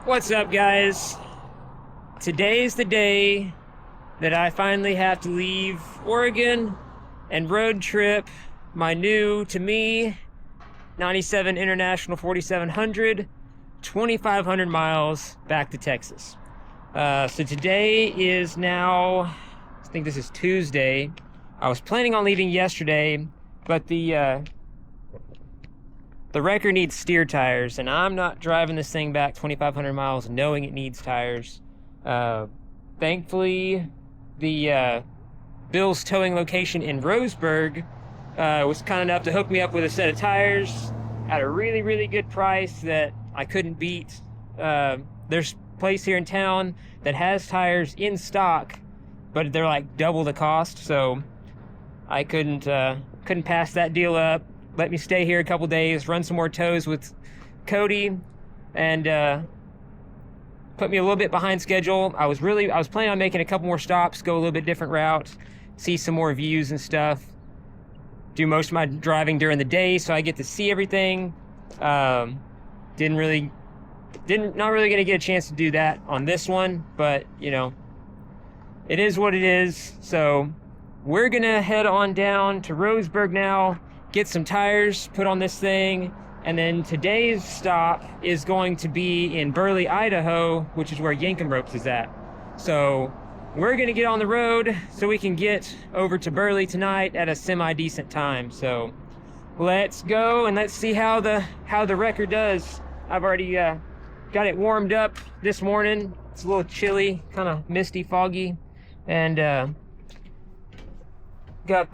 What's up, guys? Today's the day that I finally have to leave Oregon and road trip my new, to me, 97 International 4700, 2,500 miles back to Texas. So today is now, I think this is Tuesday. I was planning on leaving yesterday, but the wrecker needs steer tires, and I'm not driving this thing back 2,500 miles knowing it needs tires. Thankfully, the Bill's towing location in Roseburg was kind enough to hook me up with a set of tires at a really, really good price that I couldn't beat. There's a place here in town that has tires in stock, but they're like double the cost, so I couldn't pass that deal up. Let me stay here a couple days, run some more tows with Cody, and put me a little bit behind schedule. I was planning on making a couple more stops, go a little bit different route, see some more views and stuff, do most of my driving during the day so I get to see everything. Not really gonna get a chance to do that on this one, but you know, it is what it is. So we're gonna head on down to Roseburg now, get some tires put on this thing, and then today's stop is going to be in Burley, Idaho, which is where Yankum Ropes is at. So we're gonna get on the road so we can get over to Burley tonight at a semi-decent time. So let's go and let's see how the wrecker does. I've already got it warmed up this morning. It's a little chilly, kind of misty, foggy, and got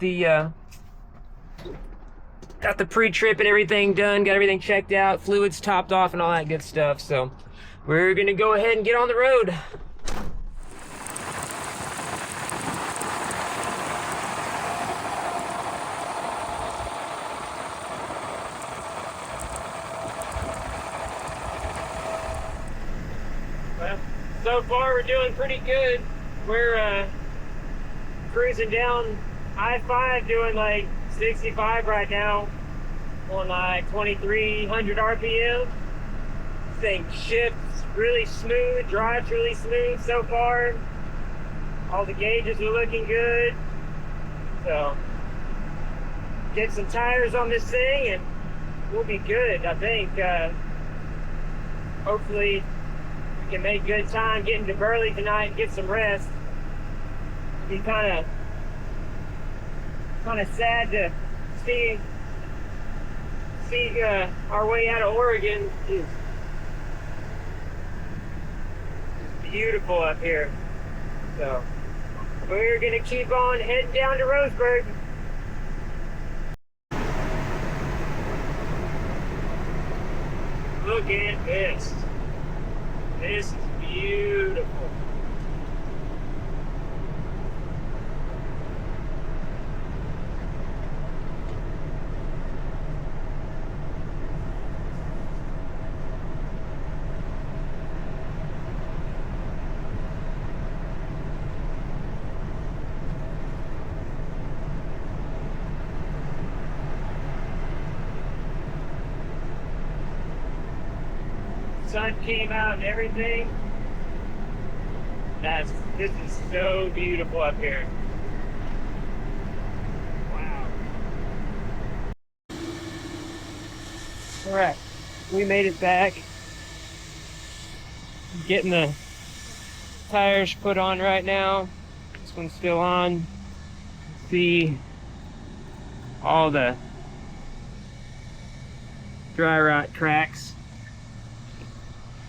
the pre-trip and everything done, got everything checked out, fluids topped off and all that good stuff. So we're gonna go ahead and get on the road. Well, so far we're doing pretty good. We're cruising down I-5 doing like 65 right now on like 2,300 RPM. This thing shifts really smooth, drives really smooth so far. All the gauges are looking good. So get some tires on this thing and we'll be good, I think. Hopefully we can make good time getting to Burley tonight and get some rest. Be kind of sad to see our way out of Oregon. Is beautiful up here. So we're gonna keep on heading down to Roseburg. Look at this. This is beautiful. Sun came out and everything. This is so beautiful up here. Wow. All right, we made it back. Getting the tires put on right now. This one's still on. See all the dry rot cracks.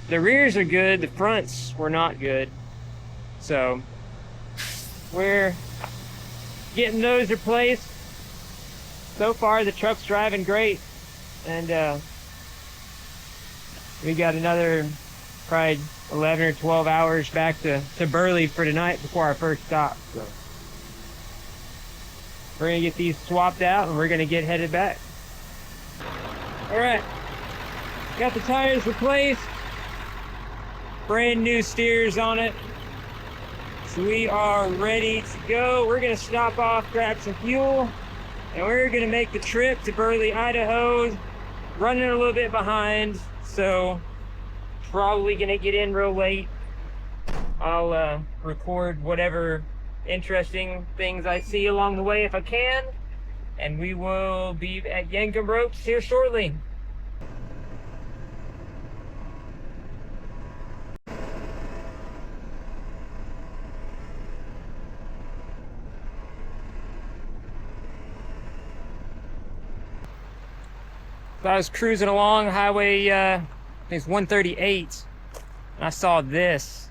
The rears are good, the fronts were not good. So we're getting those replaced. So far the truck's driving great, and we got another probably 11 or 12 hours back to Burley for tonight before our first stop. So we're gonna get these swapped out and we're gonna get headed back. All right, got the tires replaced. Brand new steers on it. So we are ready to go. We're gonna stop off, grab some fuel, and we're gonna make the trip to Burley, Idaho. Running a little bit behind, so probably gonna get in real late. I'll record whatever interesting things I see along the way if I can, and we will be at Yankum Ropes here shortly. So I was cruising along highway, I think it's 138, and I saw this.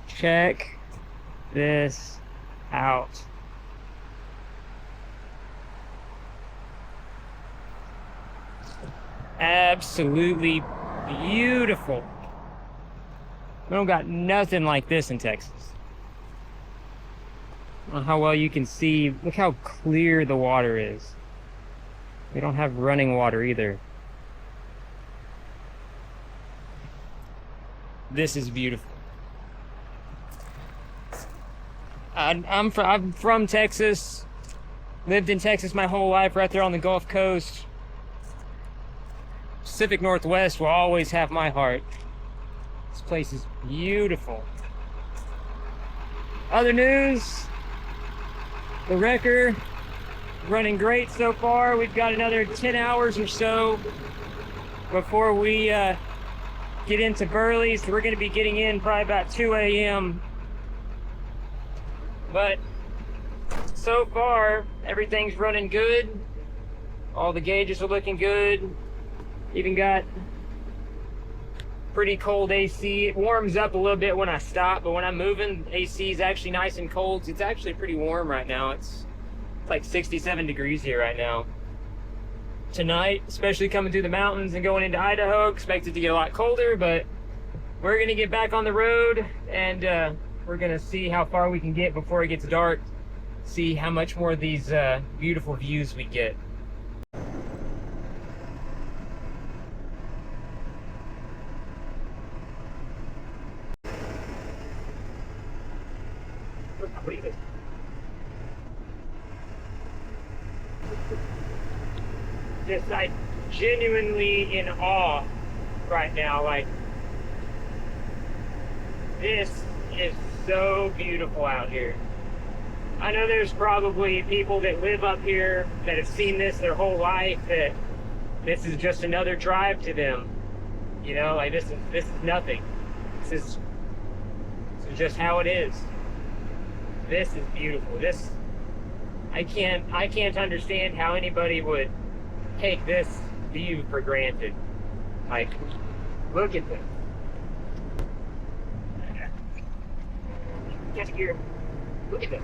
Check this out. Absolutely beautiful. We don't got nothing like this in Texas. I don't know how well you can see. Look how clear the water is. We don't have running water either. This is beautiful. I'm from Texas. Lived in Texas my whole life, right there on the Gulf Coast. Pacific Northwest will always have my heart. This place is beautiful. Other news, the wrecker running great so far. We've got another 10 hours or so before we get into Burley, so we're going to be getting in probably about 2 a.m. But so far, everything's running good. All the gauges are looking good. Even got pretty cold AC. It warms up a little bit when I stop, but when I'm moving, AC is actually nice and cold. It's actually pretty warm right now. It's like 67 degrees here right now. Tonight, especially coming through the mountains and going into Idaho, expected to get a lot colder, but we're gonna get back on the road and we're gonna see how far we can get before it gets dark, see how much more of these beautiful views we get. Just like genuinely in awe right now. Like, this is so beautiful out here. I know there's probably people that live up here that have seen this their whole life, that this is just another drive to them. You know, like this is nothing. This is just how it is. This is beautiful. This, I can't understand how anybody would take this view for granted. Like, look at this. Get here. Look at this.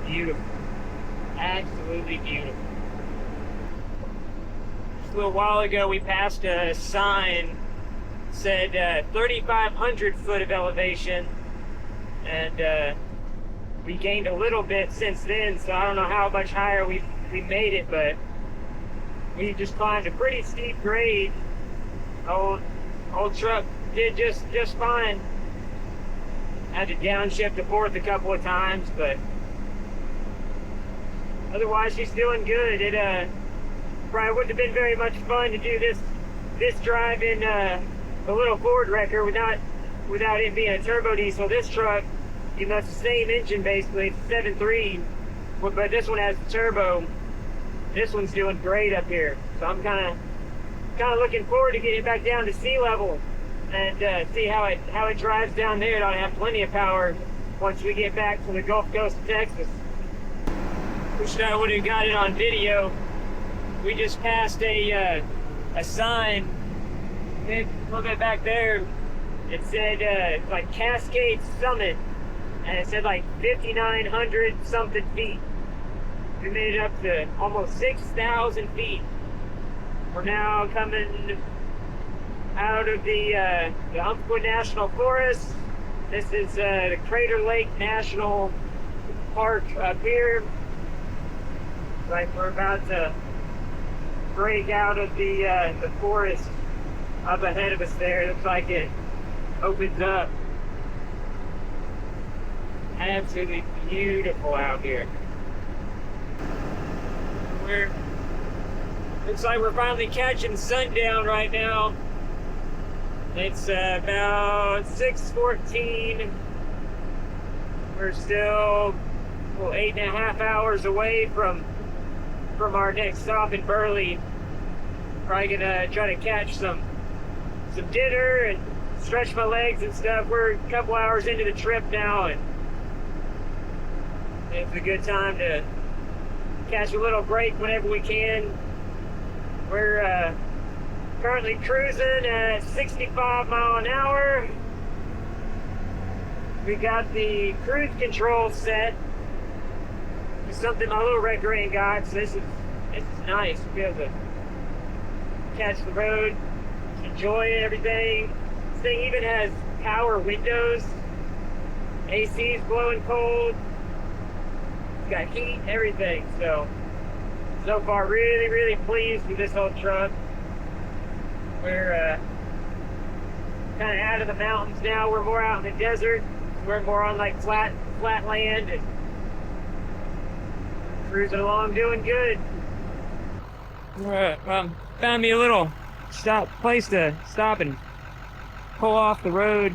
Beautiful. Absolutely beautiful. Just a little while ago, we passed a sign said 3,500 foot of elevation, and we gained a little bit since then, so I don't know how much higher we made it, but we just climbed a pretty steep grade. Old truck did just fine. Had to downshift to fourth a couple of times, but otherwise she's doing good. It probably wouldn't have been very much fun to do this drive in a little Ford wrecker without it being a turbo diesel. This truck, even though it's the same engine basically, it's a 7.3, but this one has the turbo. This one's doing great up here, so I'm kind of looking forward to getting back down to sea level and see how it drives down there. It ought to have plenty of power once we get back to the Gulf Coast of Texas. Wish I would have got it on video. We just passed a sign a little bit back there. It said like Cascades Summit, and it said like 5,900 something feet. We made it up to almost 6,000 feet. We're now coming out of the Umpqua National Forest. This is the Crater Lake National Park up here. Like we're about to break out of the forest up ahead of us there. Looks like it opens up. Absolutely beautiful out here. Looks like we're finally catching sundown right now. It's about 6:14. We're still 8.5 hours away from our next stop in Burley. Probably gonna try to catch some dinner and stretch my legs and stuff. We're a couple hours into the trip now, and it's a good time to catch a little break whenever we can. We're currently cruising at 65 miles an hour. We got the cruise control set. It's something my little red green got, so it's nice to be able to catch the road, enjoy everything. This thing even has power windows. AC's blowing cold. It's got heat, everything. So far, really, really pleased with this whole truck. We're kind of out of the mountains now. We're more out in the desert. We're more on like flat land and cruising along, doing good. Found me a little place to stop and pull off the road,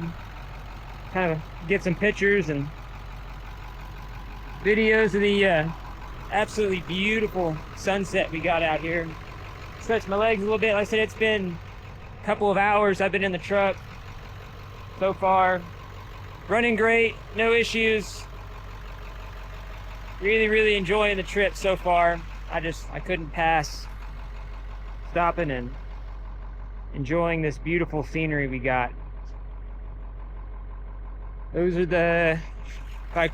kind of get some pictures and videos of the absolutely beautiful sunset we got out here. Stretched my legs a little bit. Like I said, it's been a couple of hours I've been in the truck so far. Running great, no issues. Really, really enjoying the trip so far. I couldn't pass stopping and enjoying this beautiful scenery we got. Those are the, if I'm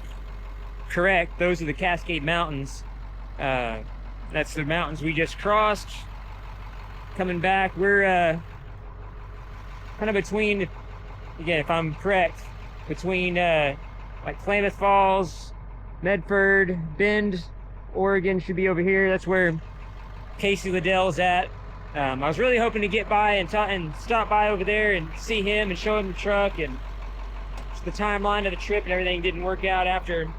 correct, those are the Cascade Mountains. That's the mountains we just crossed. Coming back, we're kind of between, again, if I'm correct, between like Klamath Falls, Medford, Bend, Oregon should be over here. That's where Casey Liddell's at. I was really hoping to get by and stop by over there and see him and show him the truck, and the timeline of the trip and everything didn't work out after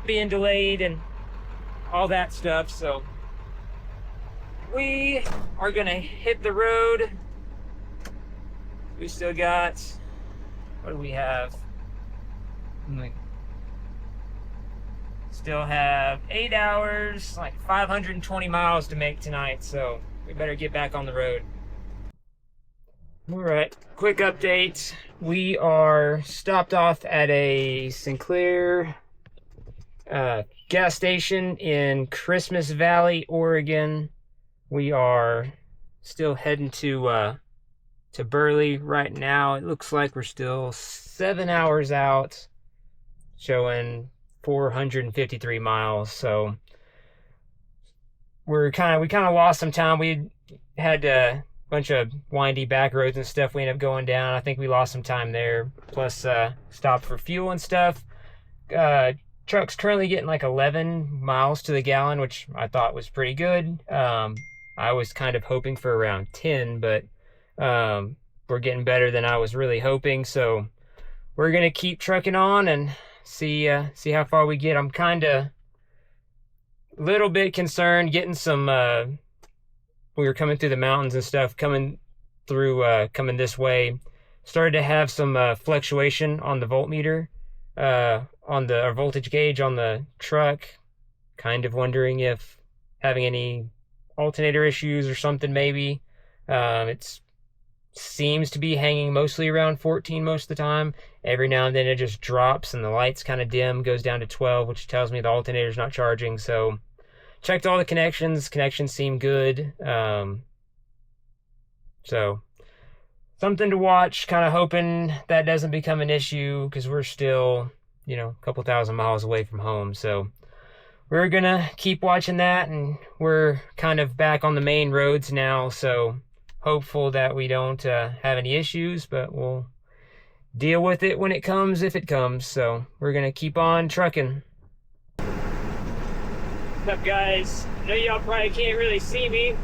being delayed and all that stuff. So we are gonna hit the road. We still got, what do we have? Still have 8 hours, like 520 miles to make tonight, so we better get back on the road. All right, quick update. We are stopped off at a Sinclair gas station in Christmas Valley, Oregon. We are still heading to Burley right now. It looks like we're still 7 hours out, showing 453 miles. So we kind of lost some time. We had a bunch of windy back roads and stuff we ended up going down. I think we lost some time there, plus stopped for fuel and stuff. Truck's currently getting like 11 miles to the gallon, which I thought was pretty good. I was kind of hoping for around 10, but we're getting better than I was really hoping. So we're gonna keep trucking on and see how far we get. I'm kind of a little bit concerned getting some. We were coming through the mountains and stuff, coming this way. Started to have some fluctuation on the voltmeter, on the voltage gauge on the truck. Kind of wondering if having any alternator issues or something maybe. It seems to be hanging mostly around 14 most of the time. Every now and then it just drops and the lights kind of dim, goes down to 12, which tells me the alternator's not charging. So checked all the connections seem good. So something to watch, kind of hoping that doesn't become an issue, because we're still, a couple thousand miles away from home. So we're gonna keep watching that, and we're kind of back on the main roads now, so hopeful that we don't have any issues, but we'll deal with it when it comes, if it comes. So we're gonna keep on trucking. What's up, guys? I know y'all probably can't really see me.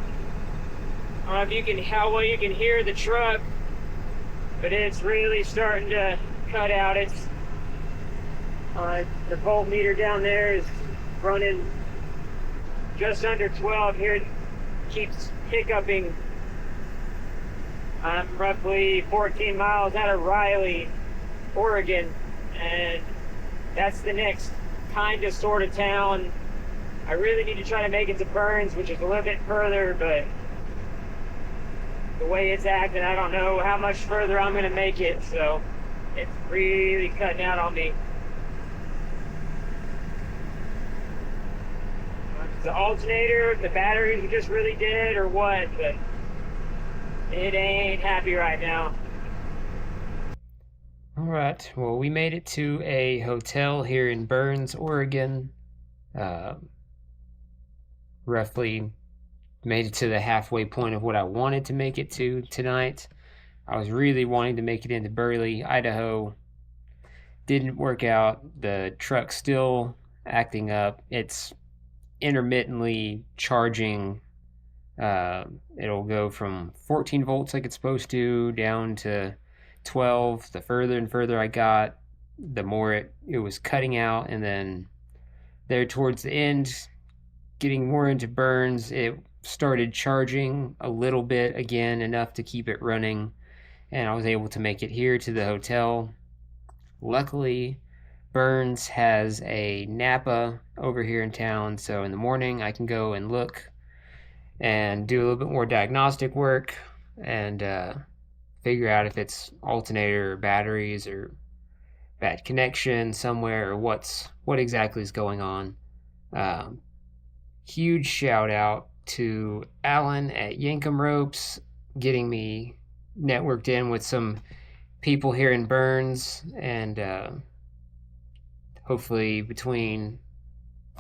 I don't know if how well you can hear the truck, but it's really starting to cut out. It's the voltmeter down there is running just under 12 here. It keeps hiccuping. I'm roughly 14 miles out of Riley, Oregon, and that's the next kind of sort of town. I really need to try to make it to Burns, which is a little bit further, but the way it's acting, I don't know how much further I'm going to make it, so it's really cutting out on me. The alternator, the batteries are just really dead or what, but it ain't happy right now. All right, well, we made it to a hotel here in Burns, Oregon. Roughly made it to the halfway point of what I wanted to make it to tonight. I was really wanting to make it into Burley, Idaho. Didn't work out. The truck's still acting up. It's intermittently charging. It'll go from 14 volts like it's supposed to down to 12. The further and further I got, the more it was cutting out, and then there towards the end, getting more into Burns, it started charging a little bit again, enough to keep it running, and I was able to make it here to the hotel. Luckily, Burns has a Napa over here in town, so in the morning I can go and look and do a little bit more diagnostic work and figure out if it's alternator or batteries or bad connection somewhere or what exactly is going on. Huge shout out to Alan at Yankum Ropes, getting me networked in with some people here in Burns, and hopefully between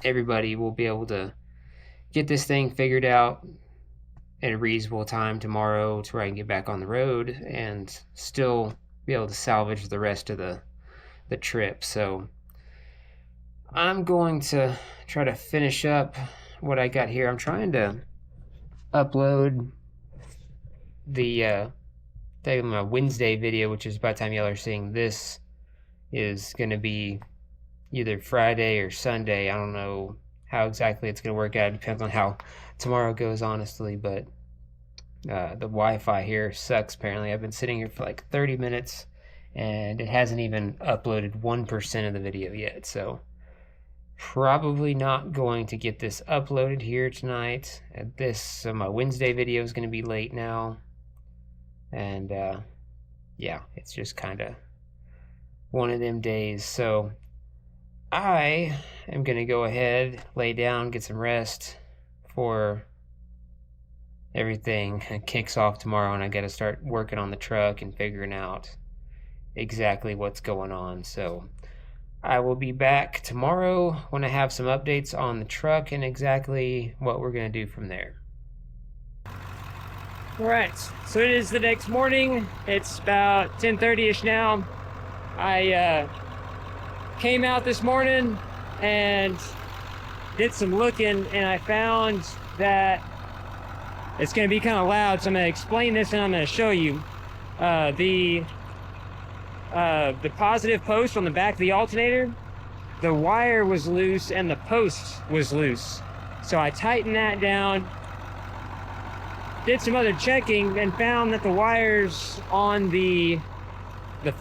everybody we'll be able to get this thing figured out at a reasonable time tomorrow to where I can get back on the road and still be able to salvage the rest of the trip. So I'm going to try to finish up what I got here. I'm trying to upload my Wednesday video, which is by the time y'all are seeing this is going to be either Friday or Sunday. I don't know how exactly it's going to work out. It depends on how tomorrow goes, honestly, but the Wi-Fi here sucks apparently. I've been sitting here for like 30 minutes and it hasn't even uploaded 1% of the video yet, so probably not going to get this uploaded here tonight. So my Wednesday video is going to be late now, and yeah, it's just kind of one of them days. So I am going to go ahead, lay down, get some rest for everything kicks off tomorrow, and I got to start working on the truck and figuring out exactly what's going on. So I will be back tomorrow when I have some updates on the truck and exactly what we're going to do from there. Alright, so it is the next morning. It's about 10:30ish now. I came out this morning and did some looking, and I found that it's going to be kind of loud, so I'm going to explain this and I'm going to show you. The positive post on the back of the alternator, the wire was loose and the post was loose. So I tightened that down, did some other checking, and found that the wires on the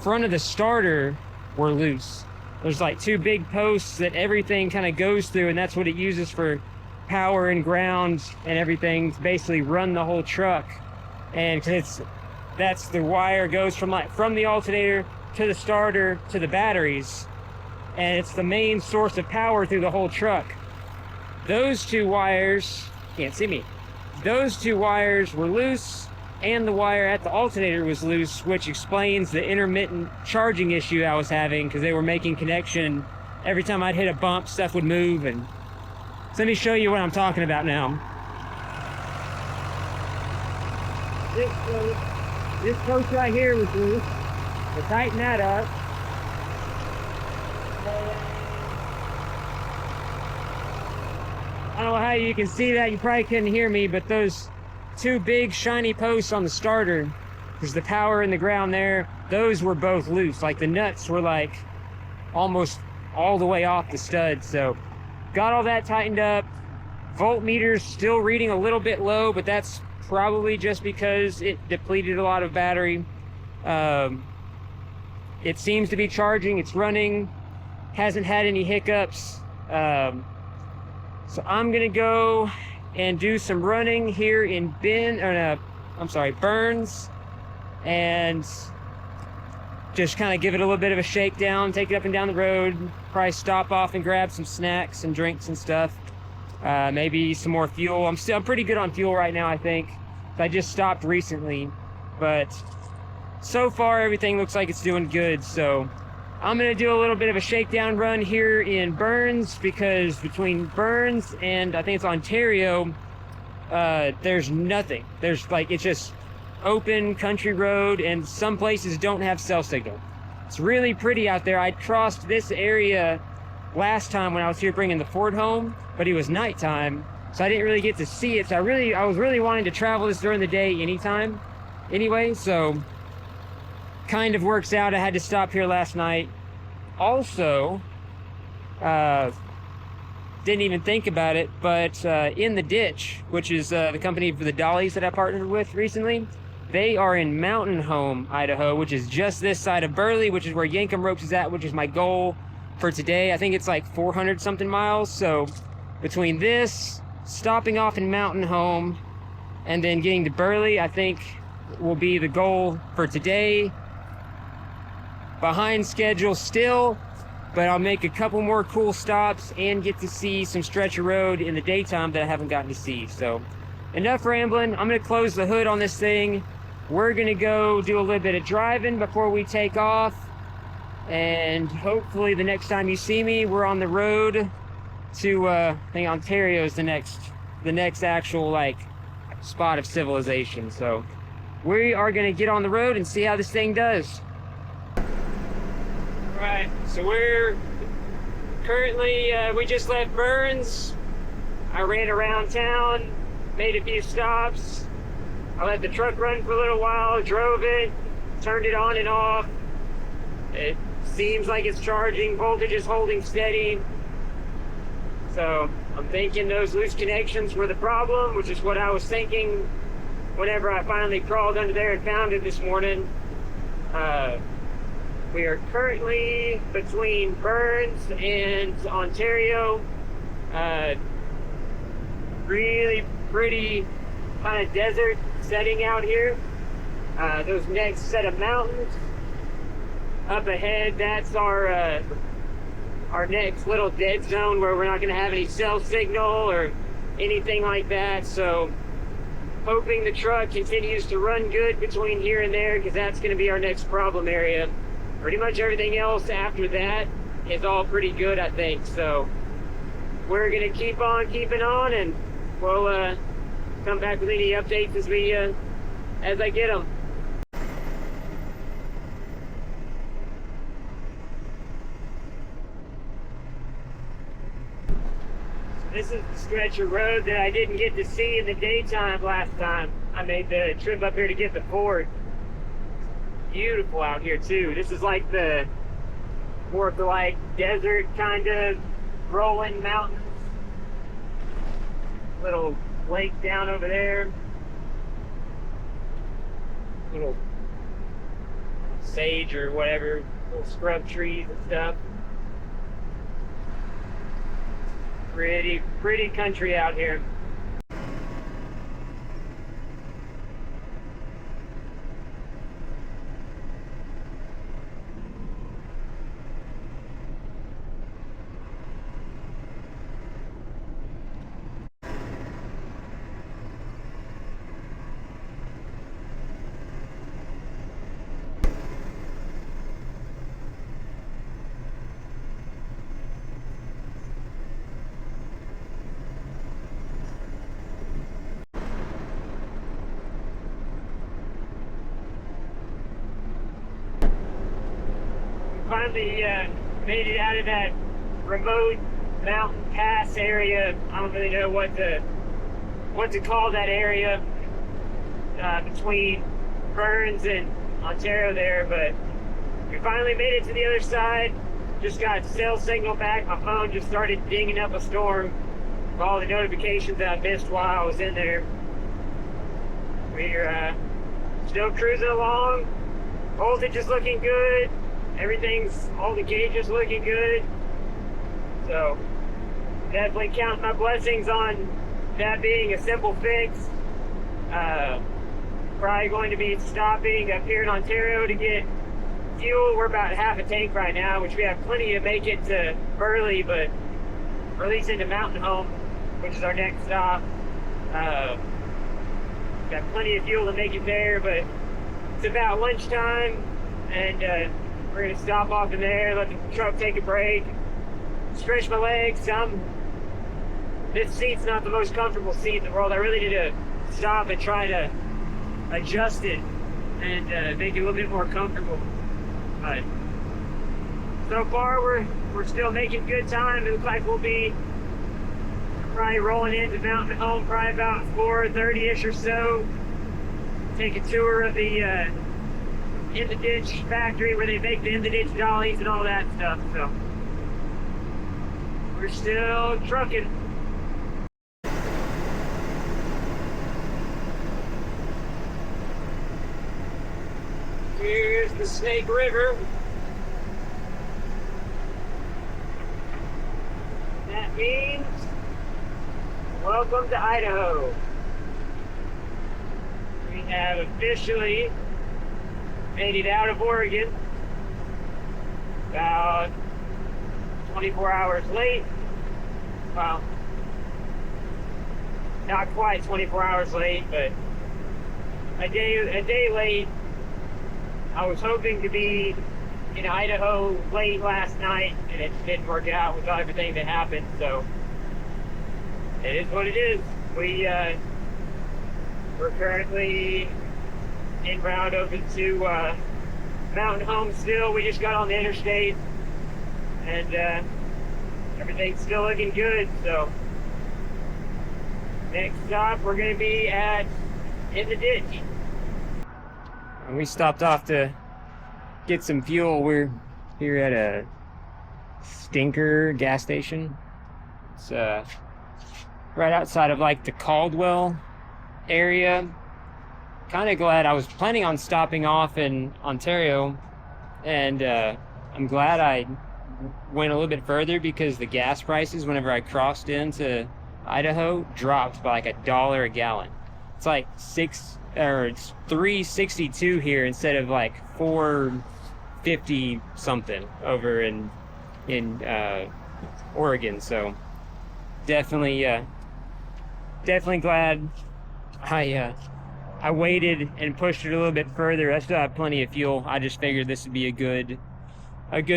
front of the starter were loose. There's like two big posts that everything kind of goes through, and that's what it uses for power and ground and everything to basically run the whole truck. And that's the wire goes from the alternator to the starter to the batteries, and it's the main source of power through the whole truck. Those two wires, can't see me, those two wires were loose, and the wire at the alternator was loose, which explains the intermittent charging issue I was having, because they were making connection. Every time I'd hit a bump, stuff would move. And so let me show you what I'm talking about now. This post right here was loose. We'll tighten that up. I don't know how you can see that. You probably couldn't hear me, but those two big shiny posts on the starter, there's the power in the ground there, those were both loose. Like the nuts were like almost all the way off the stud. So got all that tightened up, Voltmeter's still reading a little bit low, but that's probably just because it depleted a lot of battery. It seems to be charging, it's running, hasn't had any hiccups. So I'm gonna go and do some running here in Burns, and just kind of give it a little bit of a shakedown, take it up and down the road, probably stop off and grab some snacks and drinks and stuff. Maybe some more fuel. I'm pretty good on fuel right now, I think. I just stopped recently, but so far everything looks like it's doing good. So I'm gonna do a little bit of a shakedown run here in Burns, because between Burns and I think it's Ontario, there's nothing. There's like, it's just open country road, and some places don't have cell signal. It's really pretty out there. I crossed this area last time when I was here bringing the Ford home, but it was nighttime, so I didn't really get to see it. So I was really wanting to travel this during the day anytime anyway, so kind of works out. I had to stop here last night. Also, didn't even think about it, but in the ditch, which is the company for the dollies that I partnered with recently, they are in Mountain Home, Idaho, which is just this side of Burley, which is where Yankum Ropes is at, which is my goal for today. I think it's like 400 something miles. So between this, stopping off in Mountain Home, and then getting to Burley, I think will be the goal for today. Behind schedule still, but I'll make a couple more cool stops and get to see some stretch of road in the daytime that I haven't gotten to see. So enough rambling. I'm gonna close the hood on this thing. We're gonna go do a little bit of driving before we take off, and hopefully the next time you see me, we're on the road to I think Ontario is the next actual like spot of civilization. So we are gonna get on the road and see how this thing does. All right, so we're currently we just left Burns. I ran around town, made a few stops. I let the truck run for a little while, drove it, turned it on and off. It seems like it's charging, voltage is holding steady. So I'm thinking those loose connections were the problem, which is what I was thinking whenever I finally crawled under there and found it this morning. We are currently between Burns and Ontario. Really pretty kind of desert setting out here. Those next set of mountains up ahead, that's our next little dead zone where we're not going to have any cell signal or anything like that. So hoping the truck continues to run good between here and there, because that's going to be our next problem area. Pretty much everything else after that is all pretty good, I think. So we're going to keep on keeping on, and we'll come back with any updates as I get them. This is the stretch of road that I didn't get to see in the daytime last time I made the trip up here to get the Ford. Beautiful out here too. This is like the more of the like desert kind of rolling mountains. Little lake down over there. Little sage or whatever, little scrub trees and stuff. Pretty country out here. Finally made it out of that remote mountain pass area. I don't really know what to call that area between Burns and Ontario there, but we finally made it to the other side. Just got cell signal back. My phone just started dinging up a storm. of all the notifications that I missed while I was in there. We're still cruising along. Voltage is looking good. All the gauges looking good. So definitely count my blessings on that being a simple fix. Probably going to be stopping up here in Ontario to get fuel. We're about half a tank right now, which we have plenty to make it to Burley, but or at least into Mountain Home, which is our next stop. Got plenty of fuel to make it there, but it's about lunchtime, and we're gonna stop off in there, let the truck take a break, stretch my legs. This seat's not the most comfortable seat in the world. I really need to stop and try to adjust it and make it a little bit more comfortable. But so far, we're still making good time. It looks like we'll be probably rolling into Mountain Home probably about 4:30ish or so. Take a tour of the In the Ditch factory where they make the In the Ditch dollies and all that stuff. So we're still trucking. Here's the Snake River. That means welcome to Idaho. We have officially made it out of Oregon. About 24 hours late. Well, not quite 24 hours late, but a day late. I was hoping to be in Idaho late last night, and it didn't work out with everything that happened, so it is what it is. We're currently en route over to Mountain Home still. We just got on the interstate, and everything's still looking good, so next stop we're going to be at In the Ditch. And we stopped off to get some fuel. We're here at a Stinker gas station. It's right outside of like the Caldwell area. Kind of glad. I was planning on stopping off in Ontario, and I'm glad I went a little bit further because the gas prices whenever I crossed into Idaho dropped by like $1 a gallon. It's like it's $3.62 here instead of like $4.50 something over in Oregon. So definitely glad I waited and pushed it a little bit further. I still have plenty of fuel. I just figured this would be a good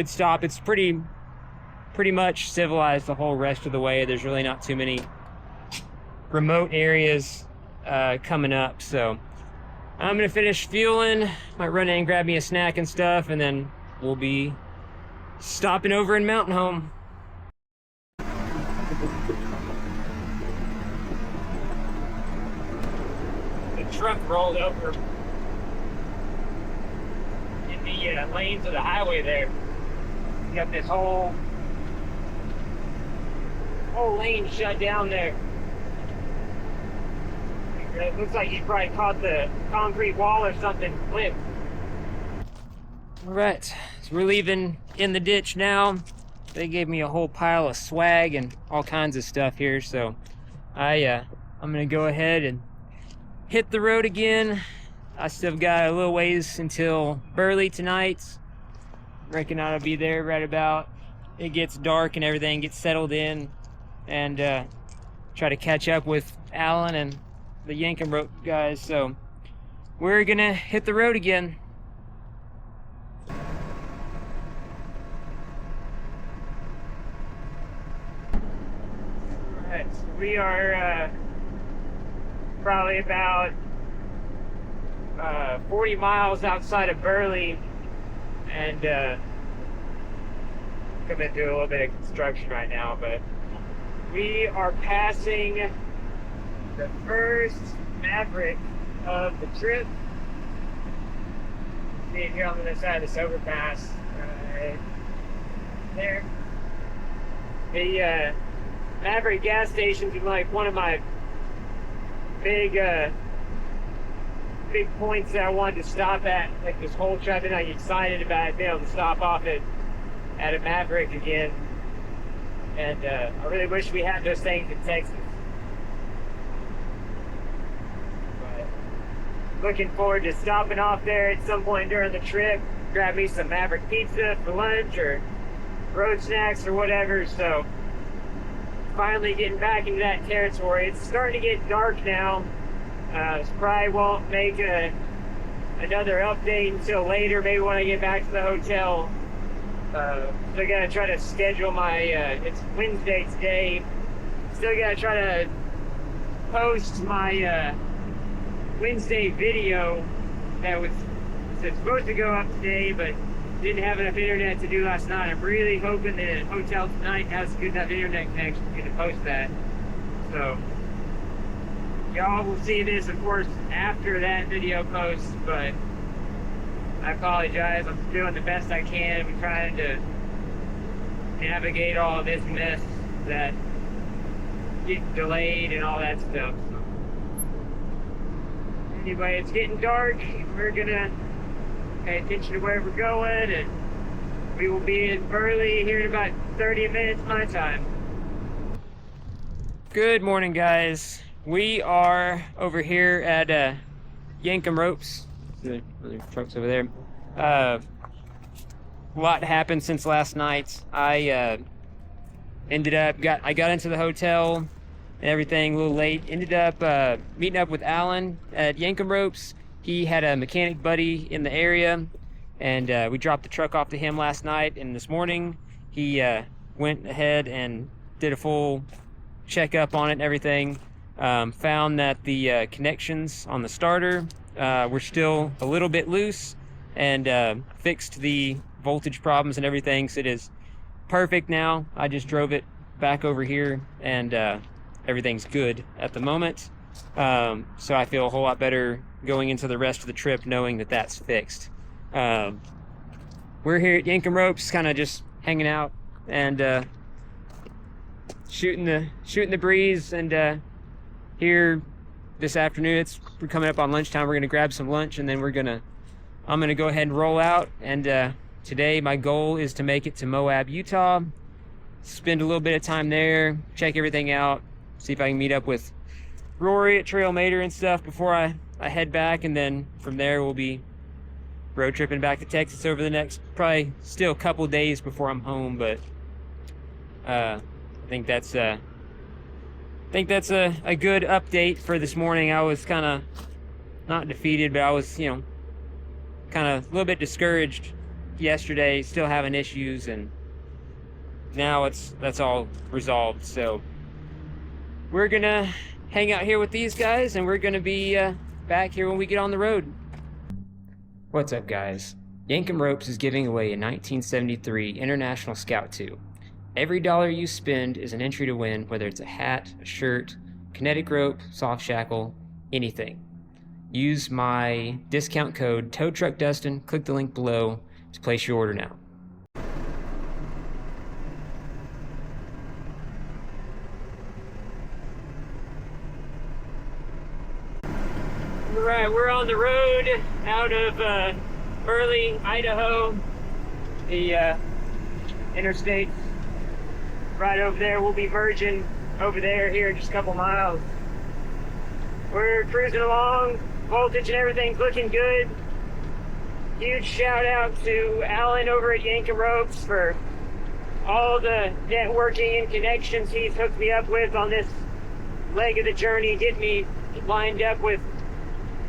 stop. It's pretty much civilized the whole rest of the way. There's really not too many remote areas coming up, so I'm gonna finish fueling, might run in and grab me a snack and stuff, and then we'll be stopping over in Mountain Home. The truck rolled over in the lanes of the highway there. You got this whole lane shut down there. It looks like he probably caught the concrete wall or something, flipped. All right, so we're leaving In the Ditch now. They gave me a whole pile of swag and all kinds of stuff here, so I'm gonna go ahead and hit the road again. I still got a little ways until Burley tonight. Reckon I'll be there right about it gets dark and everything gets settled in, and try to catch up with Alan and the Yankum Rope guys. So we're gonna hit the road again. Alright, so we are probably about 40 miles outside of Burley, and coming through a little bit of construction right now, but we are passing the first Maverick of the trip. See it here on the other side of this overpass, right there. The Maverick gas stations is like one of my big points that I wanted to stop at. Like this whole trip, and I'm excited about being able to stop off at a Maverick again. And I really wish we had those things in Texas. But looking forward to stopping off there at some point during the trip, grab me some Maverick pizza for lunch or road snacks or whatever. So finally getting back into that territory. It's starting to get dark now. Probably won't make another update until later, maybe when I get back to the hotel. So I gotta try to schedule my, it's Wednesday today. Still gotta try to post my Wednesday video that was supposed to go up today, but didn't have enough internet to do last night. I'm really hoping that hotel tonight has good enough internet connection to post that. So y'all will see this, of course, after that video posts, but I apologize. I'm doing the best I can. I'm trying to navigate all of this mess that gets delayed and all that stuff. So anyway, it's getting dark. We're gonna pay attention to where we're going, and we will be in Burley here in about 30 minutes my time. Good morning, guys. We are over here at Yankum Ropes. The truck's over there. A lot happened since last night. I got into the hotel and everything a little late. Ended up meeting up with Alan at Yankum Ropes. He had a mechanic buddy in the area, and we dropped the truck off to him last night. And this morning, he went ahead and did a full checkup on it and everything. Found that the connections on the starter were still a little bit loose, and fixed the voltage problems and everything, so it is perfect now. I just drove it back over here, and everything's good at the moment. So I feel a whole lot better going into the rest of the trip knowing that that's fixed. We're here at Yankum Ropes, kind of just hanging out and shooting the breeze, and here this afternoon, we're coming up on lunchtime. We're gonna grab some lunch, and then I'm gonna go ahead and roll out. And today my goal is to make it to Moab, Utah, spend a little bit of time there, check everything out, see if I can meet up with Rory at Trail Mater and stuff before I head back. And then from there we'll be road tripping back to Texas over the next probably still a couple days before I'm home. But I think that's a good update for this morning. I was kind of not defeated, but I was, kind of a little bit discouraged yesterday, still having issues, and now that's all resolved. So we're gonna hang out here with these guys, and we're gonna be back here when we get on the road. What's up, guys? Yankum Ropes is giving away a 1973 International Scout II. Every dollar you spend is an entry to win, whether it's a hat, a shirt, kinetic rope, soft shackle, anything. Use my discount code towtruckdustin, click the link below to place your order now. Alright, we're on the road out of Burley, Idaho. The interstate right over there. We'll be merging over there here in just a couple miles. We're cruising along, voltage and everything's looking good. Huge shout out to Alan over at Yankum Ropes for all the networking and connections he's hooked me up with on this leg of the journey, getting me lined up with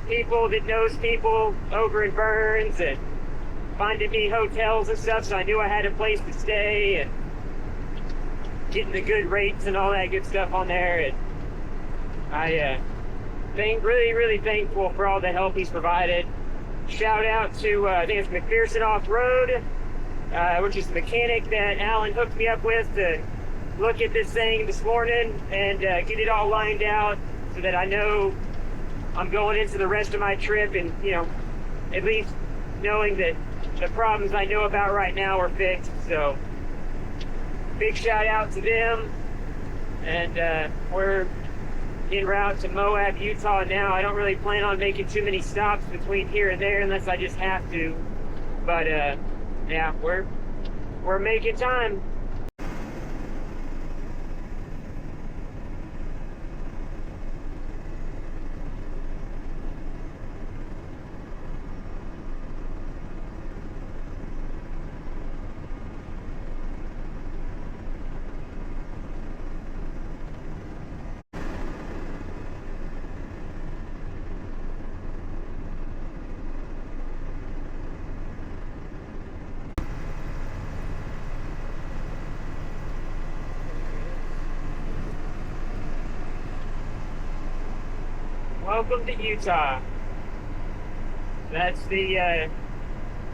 people that knows people over in Burns, and finding me hotels and stuff, so I knew I had a place to stay, and getting the good rates and all that good stuff on there. And I really thankful for all the help he's provided. Shout out to I think it's McPherson Off-Road, which is the mechanic that Alan hooked me up with to look at this thing this morning and get it all lined out so that I know I'm going into the rest of my trip, and at least knowing that the problems I know about right now are fixed. So big shout out to them. and we're en route to Moab, Utah now. I don't really plan on making too many stops between here and there unless I just have to. But yeah, we're making time. Welcome to Utah. That's the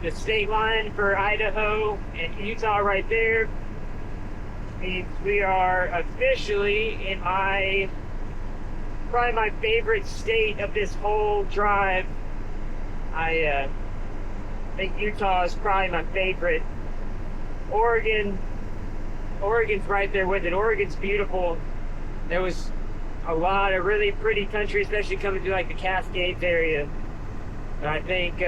state line for Idaho and Utah right there. Means we are officially in probably my favorite state of this whole drive. I think Utah is probably my favorite. Oregon's right there with it. Oregon's beautiful. There was a lot of really pretty country, especially coming through like the Cascades area. And I think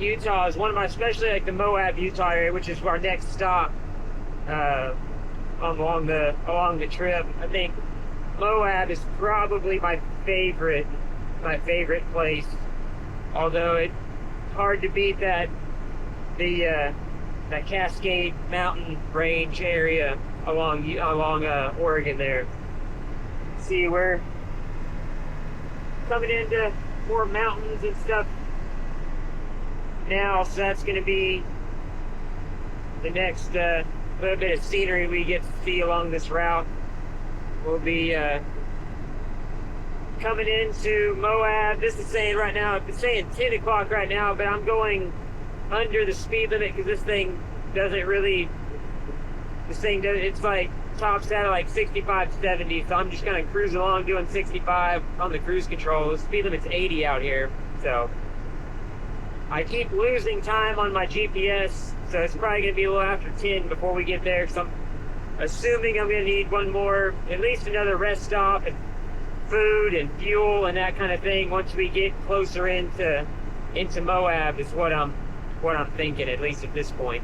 Utah is one of my, especially like the Moab, Utah area, which is our next stop along the trip. I think Moab is probably my favorite place. Although it's hard to beat that Cascade Mountain Range area along Oregon there. See, we're coming into more mountains and stuff now, so that's going to be the next little bit of scenery we get to see along this route. We'll be coming into Moab. This is saying right now, it's saying 10 o'clock right now, but I'm going under the speed limit because this thing it's like tops out at like 65, 70, so I'm just kind of cruising along doing 65 on the cruise control. The speed limit's 80 out here, so I keep losing time on my GPS, so it's probably going to be a little after 10 before we get there, because I'm assuming I'm going to need one more, at least another rest stop and food and fuel and that kind of thing once we get closer into Moab is what I'm thinking, at least at this point.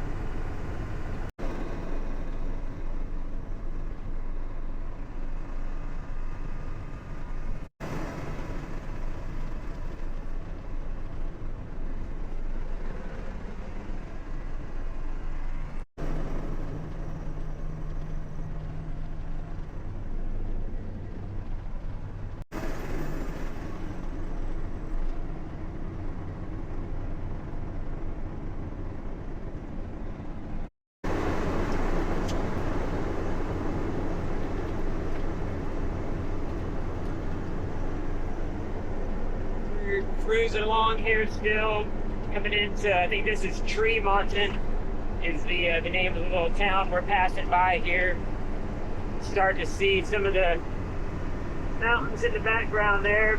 Cruising along here still, coming into, I think this is Tremonton, is the name of the little town we're passing by here. Start to see some of the mountains in the background there.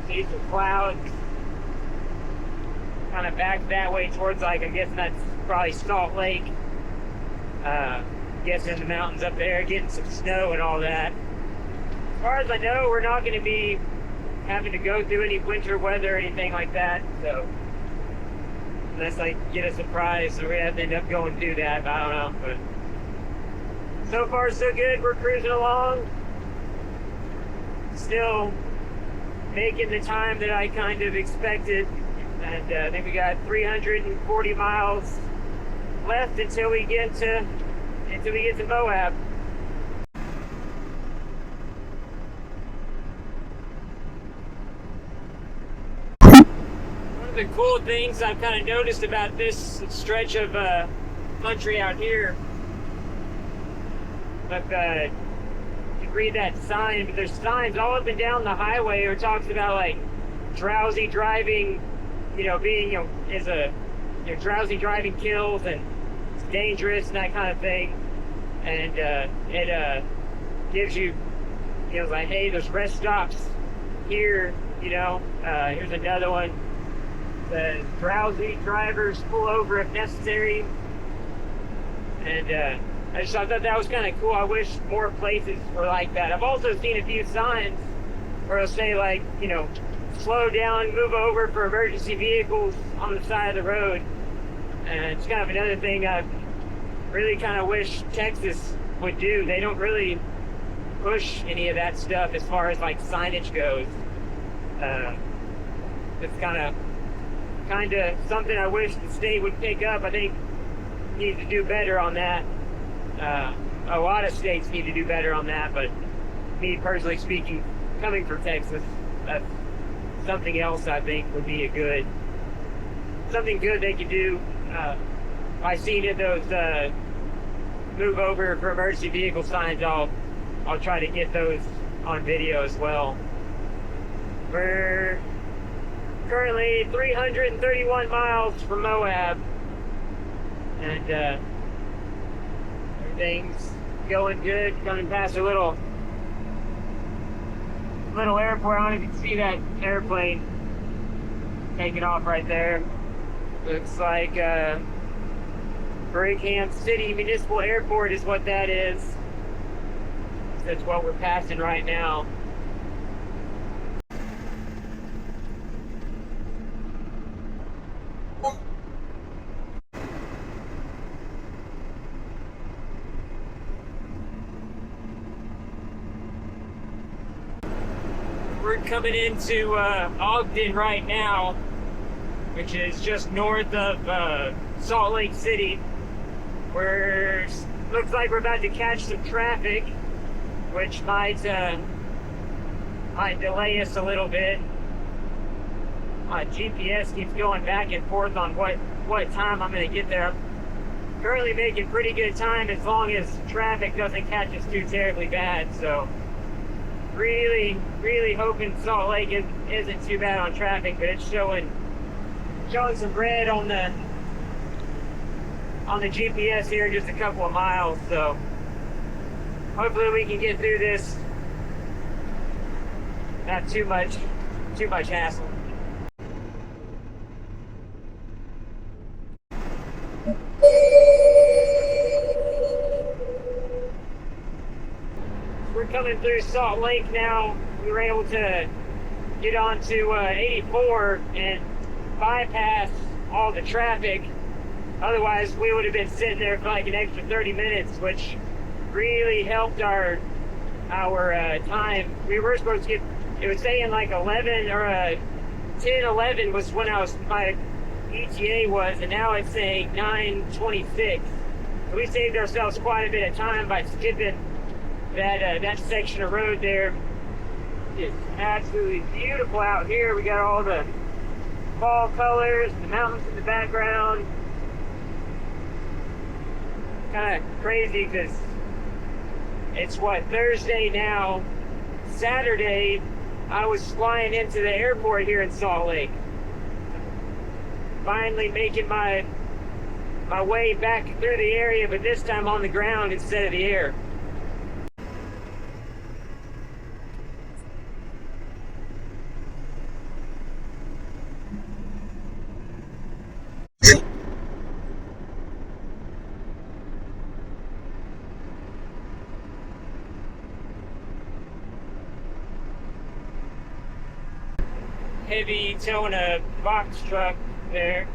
See some clouds. Kind of back that way towards, like, I'm guessing that's probably Salt Lake. Guessing the mountains up there, getting some snow and all that. As far as I know, we're not going to be having to go through any winter weather or anything like that, so unless I get a surprise, so we have to end up going through that. I don't know, but so far so good. We're cruising along, still making the time that I kind of expected, and I think we got 340 miles left until we get to Moab. One of the cool things I've kind of noticed about this stretch of country out here, but you can read that sign, but there's signs all up and down the highway where it talks about like drowsy driving, being, drowsy driving kills and it's dangerous and that kind of thing. And it gives you, like, hey, there's rest stops here, here's another one. The drowsy drivers pull over if necessary. And I just thought that was kind of cool. I wish more places were like that. I've also seen a few signs where it'll say, like, you know, slow down, move over for emergency vehicles on the side of the road. And it's kind of another thing I really kind of wish Texas would do. They don't really push any of that stuff as far as like signage goes. It's kind of something I wish the state would pick up. I think needs to do better on that. A lot of states need to do better on that, but me personally speaking, coming from Texas, that's something else I think would be something good they could do. I seen it, those move over for emergency vehicle signs. I'll try to get those on video as well. We're currently 331 miles from Moab, and everything's going good. Coming past a little airport. I don't know if you can see that airplane taking off right there. Looks like Brigham City Municipal Airport is what that is. That's what we're passing right now. We're coming into Ogden right now, which is just north of Salt Lake City. Looks like we're about to catch some traffic, which might delay us a little bit. My GPS keeps going back and forth on what time I'm going to get there. I'm currently making pretty good time as long as traffic doesn't catch us too terribly bad. So really hoping Salt Lake isn't too bad on traffic, but it's showing some red on the GPS here in just a couple of miles. So hopefully we can get through this. Not too much hassle. We're coming through Salt Lake now. We were able to get onto 84 and bypass all the traffic. Otherwise, we would have been sitting there for like an extra 30 minutes, which really helped our time. We were supposed to get, it was saying like 11 or 10, 11 was when my ETA was, and now it's saying 9:26. So we saved ourselves quite a bit of time by skipping that section of road there. It's absolutely beautiful out here. We got all the fall colors, the mountains in the background. Kind of crazy because it's Thursday now. Saturday, I was flying into the airport here in Salt Lake. Finally making my way back through the area, but this time on the ground instead of the air. Heavy towing a box truck there.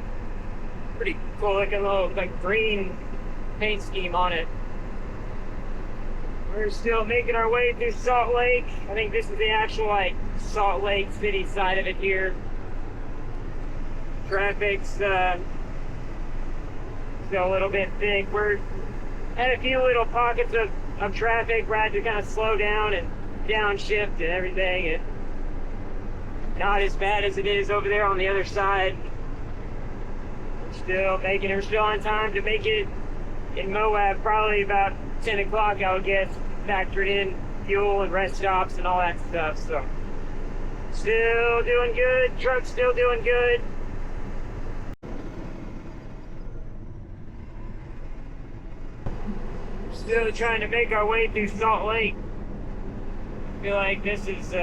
Pretty cool looking little like green paint scheme on it. We're still making our way through Salt Lake. I think this is the actual like Salt Lake City side of it here. Traffic's still a little bit thick. We're had a few little pockets of traffic where I had to kind of slow down and downshift and everything. And not as bad as it is over there on the other side. We're still on time to make it in Moab, probably about 10 o'clock, I would guess, factored in fuel and rest stops and all that stuff. So still doing good, truck's still doing good. Still trying to make our way through Salt Lake. I feel like this is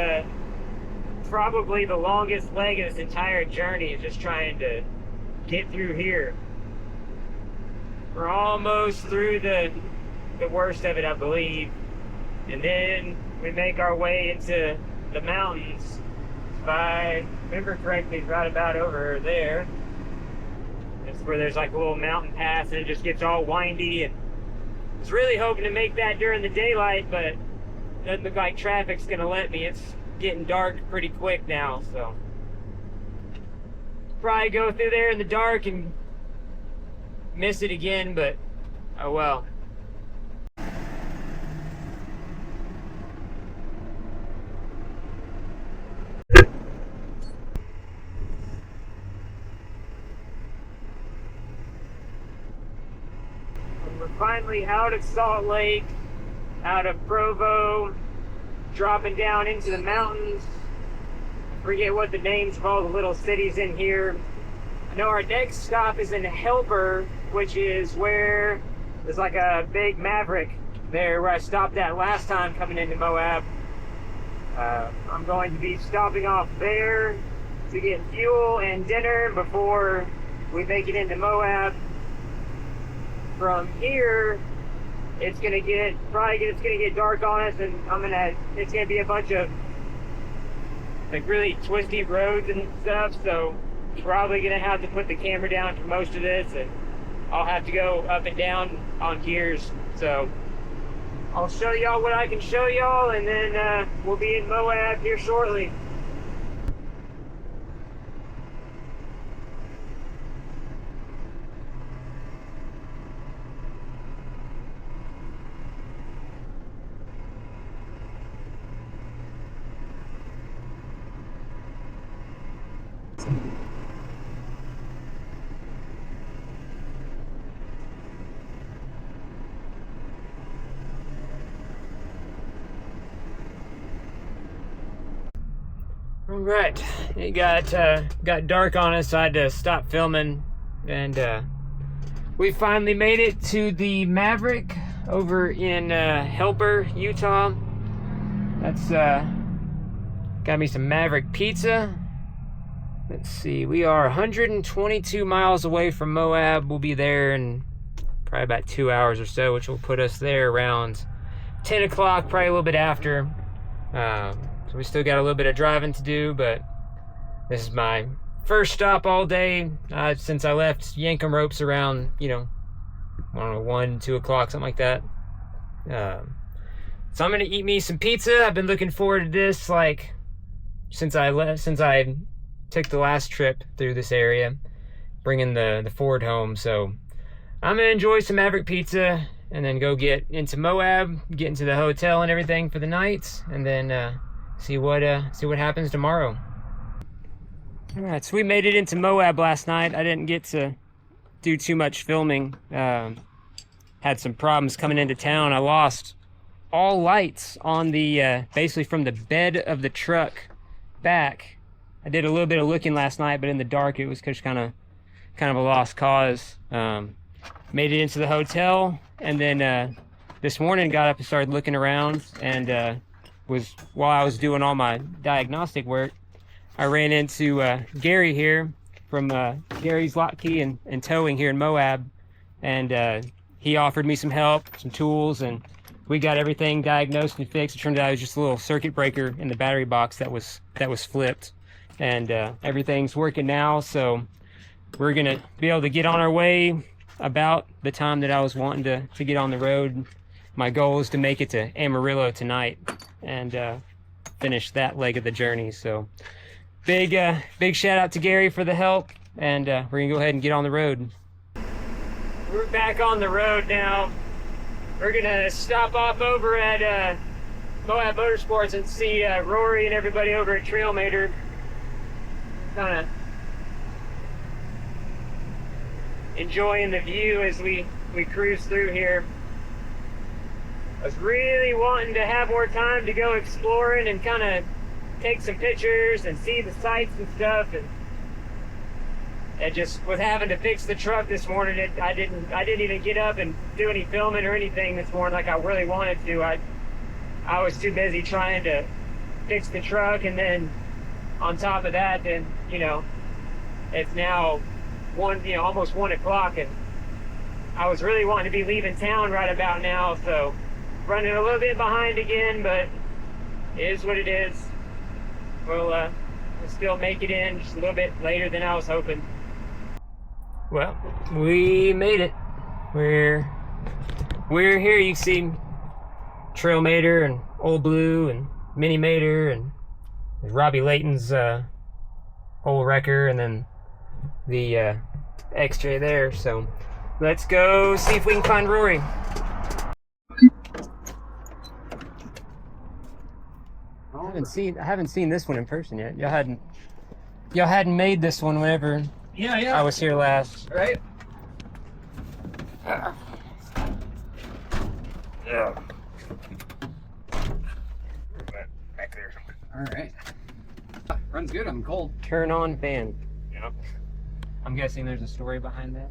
probably the longest leg of this entire journey, is just trying to get through here. We're almost through the worst of it, I believe. And then we make our way into the mountains. If I remember correctly, it's right about over there. It's where there's like a little mountain pass and it just gets all windy. And I was really hoping to make that during the daylight, but it doesn't look like traffic's gonna let me. It's getting dark pretty quick now, so probably go through there in the dark and miss it again, but oh well. We're finally out of Salt Lake, out of Provo, dropping down into the mountains. I forget what the names of all the little cities in here. I know our next stop is in Helper, which is where there's like a big Maverick there where I stopped at last time coming into Moab. I'm going to be stopping off there to get fuel and dinner before we make it into Moab. From here, it's gonna get dark on us, and it's gonna be a bunch of like really twisty roads and stuff. So probably gonna have to put the camera down for most of this, and I'll have to go up and down on gears. So I'll show y'all what I can show y'all, and then we'll be in Moab here shortly. All right, it got dark on us, so I had to stop filming, and we finally made it to the Maverick over in Helper, Utah. That's got me some Maverick pizza. Let's see, we are 122 miles away from Moab. We'll be there in probably about 2 hours or so, which will put us there around 10 o'clock, probably a little bit after. So we still got a little bit of driving to do, but this is my first stop all day since I left Yankum Ropes around, I don't know, 1, 2 o'clock, something like that. So I'm gonna eat me some pizza. I've been looking forward to this like since I took the last trip through this area, bringing the Ford home. So I'm gonna enjoy some Maverick pizza and then go get into Moab, get into the hotel and everything for the night, and then see what happens tomorrow. All right, so we made it into Moab last night. I didn't get to do too much filming. Had some problems coming into town. I lost all lights on the basically from the bed of the truck back. I did a little bit of looking last night, but in the dark it was just kind of a lost cause. Made it into the hotel, and then this morning got up and started looking around, and while I was doing all my diagnostic work, I ran into Gary here from Gary's Lock Key and Towing here in Moab, and he offered me some help, some tools, and we got everything diagnosed and fixed. It turned out it was just a little circuit breaker in the battery box that was flipped, and everything's working now. So we're gonna be able to get on our way about the time that I was wanting to get on the road. My goal is to make it to Amarillo tonight and finish that leg of the journey. So big shout out to Gary for the help, and we're gonna go ahead and get on the road. We're back on the road now. We're gonna stop off over at Moab Motorsports and see Rory and everybody over at Trailmater. Kind of enjoying the view as we cruise through here. I was really wanting to have more time to go exploring and kind of take some pictures and see the sights and stuff, and just with having to fix the truck this morning, I didn't even get up and do any filming or anything this morning like I really wanted to. I was too busy trying to fix the truck, and then on top of that, then it's now almost 1 o'clock, and I was really wanting to be leaving town right about now, so running a little bit behind again, but it is what it is. We'll still make it in just a little bit later than I was hoping. Well, we made it. We're here. You see Trail Mater and Old Blue and Mini Mater and Robbie Layton's whole wrecker, and then the XJ there. So let's go see if we can find Rory. I haven't seen this one in person yet. Y'all hadn't made this one whenever I was here last. Right? Yeah. Back there. Alright. Runs good, I'm cold. Turn on fan. Yep. I'm guessing there's a story behind that.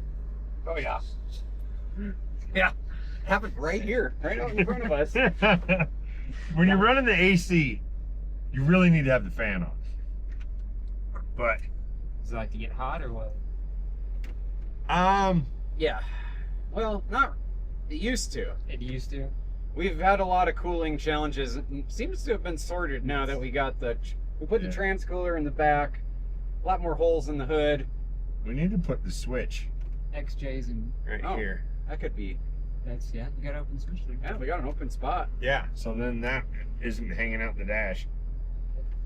Oh yeah. Yeah. Happened right here, right out in front of us. When you're running the AC, you really need to have the fan on. But Does it like to get hot or what? Yeah. Well, not. It used to. It used to. We've had a lot of cooling challenges. It seems to have been sorted now that we got we put the trans cooler in the back, a lot more holes in the hood. we need to put the switch XJs and right here. That could be. that's, yeah, you got open switch there. Yeah, we got an open spot. Yeah, so then that isn't hanging out the dash.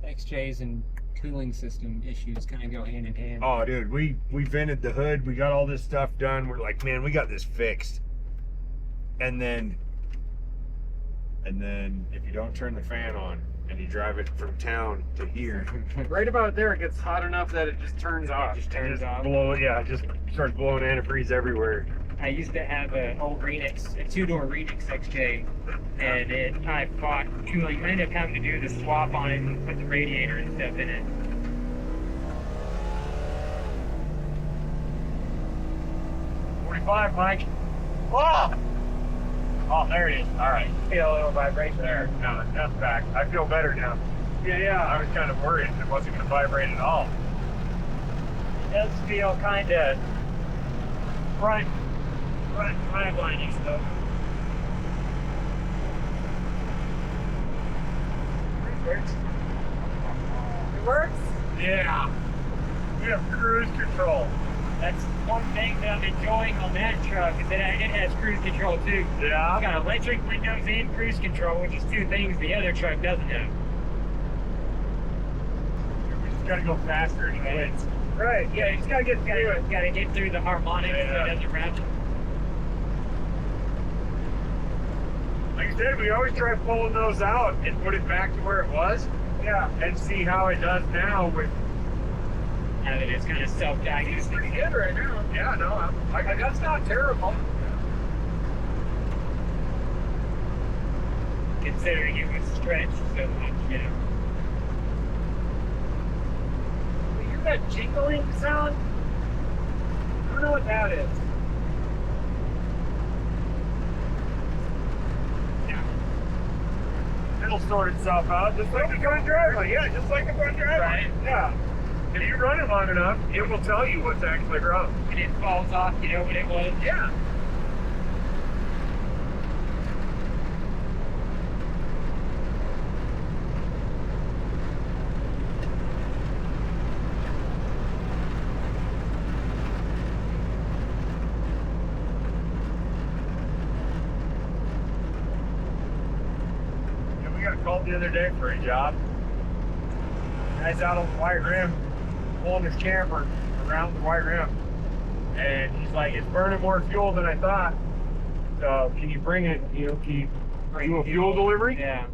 XJs and cooling system issues kind of go hand in hand. Oh, dude, we vented the hood. We got all this stuff done. We're like, man, we got this fixed. And then if you don't turn the fan on and you drive it from town to here, Right about there, it gets hot enough that it just turns off. It just turns off. It just starts blowing antifreeze everywhere. I used to have an old Renix, a two-door Renix XJ, and I fought cooling. I ended up having to do the swap on it and put the radiator and stuff in it. $45, Mike. Oh! Oh, there it is. All right. Feel a little vibration There. No, that's back. I feel better now. Yeah. I was kind of worried it wasn't going to vibrate at all. It does feel kind of front lining stuff. It works? Yeah. We have cruise control. That's one thing that I'm enjoying on that truck is that it has cruise control too. Yeah. It's got electric windows and cruise control, which is two things the other truck doesn't have. We just got to go faster in the woods. Right, yeah, you just gotta get through it. Gotta get through the harmonics so it doesn't rattle. Like I said, we always try pulling those out and put it back to where it was. Yeah. And see how it does now with. Now that it's kind of self-diagnosed. It's pretty good right now. Yeah, no, that's not terrible. Considering it was stretched so much, you know. You hear that jingling sound? I don't know what that is. Yeah. It'll sort itself out, just like a front driveway. Yeah, just like a front driveway. Right. Yeah. If you run it long enough, it will tell you what's actually wrong. And it falls off, you know what it was? Yeah. Yeah, we got a call the other day for a job. Guy's out on the white rim, pulling his camper around the white rim. And he's like, it's burning more fuel than I thought. So can you bring it, can you do a fuel delivery? Yeah.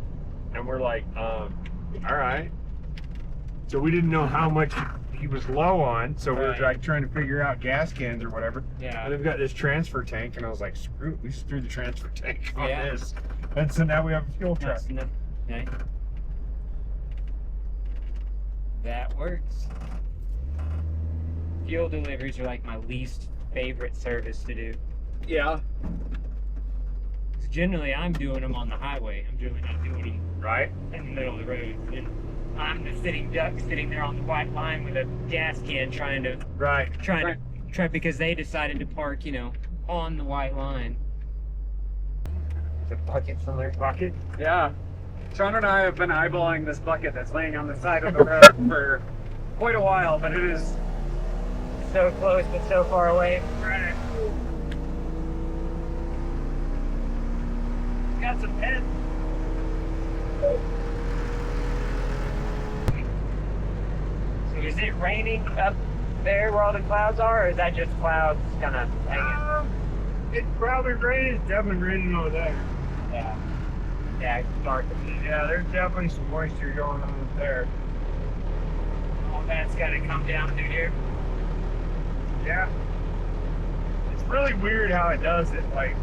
And we're like, all right. So we didn't know how much he was low on. So we were like trying to figure out gas cans or whatever. Yeah. And they've got this transfer tank. And I was like, screw it, we just threw the transfer tank on Yeah. this. And so now we have a fuel truck. Nice. That works. Fuel deliveries are like my least favorite service to do. Yeah. Because generally I'm doing them on the highway. I'm generally not doing them Right? in the middle of the road. And I'm the sitting duck sitting there on the white line with a gas can trying to Right. because they decided to park, you know, on the white line. The bucket from their bucket. Yeah. Sean and I have been eyeballing this bucket that's laying on the side of the road for quite a while, but it is So close, but so far away. right. Got some head. So is it raining up there where all the clouds are, or is that just clouds kind of hanging? It's probably raining. It's definitely raining over there. Yeah. Yeah, it's dark. Yeah, there's definitely some moisture going on there. All that's got to come down through here. Yeah. It's really weird how it does it. Like,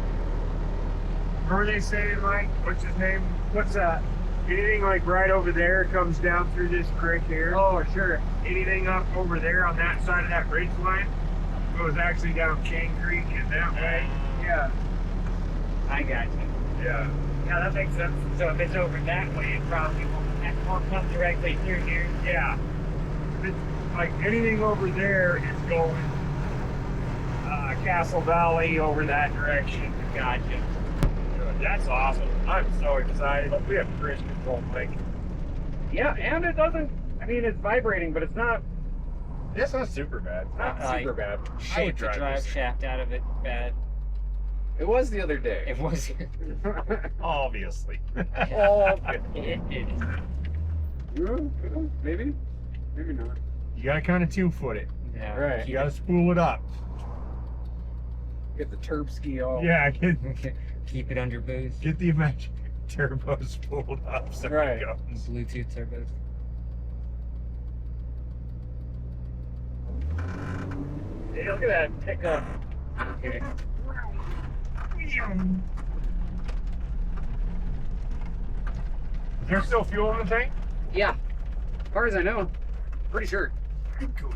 were they saying, like, what's his name? What's that? Anything like right over there comes down through this creek here. Oh, sure. Anything up over there on that side of that ridge line goes actually down King Creek and that way. Yeah. I got you. Yeah. Yeah, that makes sense. So if it's over that way, it probably won't come directly through here. Yeah. It's like anything over there is going Castle Valley over that direction. Gotcha. That's awesome. I'm so excited. We have cruise control, Mike. Yeah, and it doesn't, I mean, it's vibrating, but it's not super bad. It's not I super bad. Shake the drive shaft out of it bad. It was the other day. It was. Obviously. Oh, It is. maybe not. You gotta kind of 2-foot it. Yeah. Right. You gotta spool it up. Get the turb ski all. Yeah, Keep it under boost. get the imaginary turbo spooled up so Right. it goes. Bluetooth turbos. Hey, look at that pickup. Okay. Is there still fuel in the tank? Yeah. As far as I know. Pretty sure. Cool.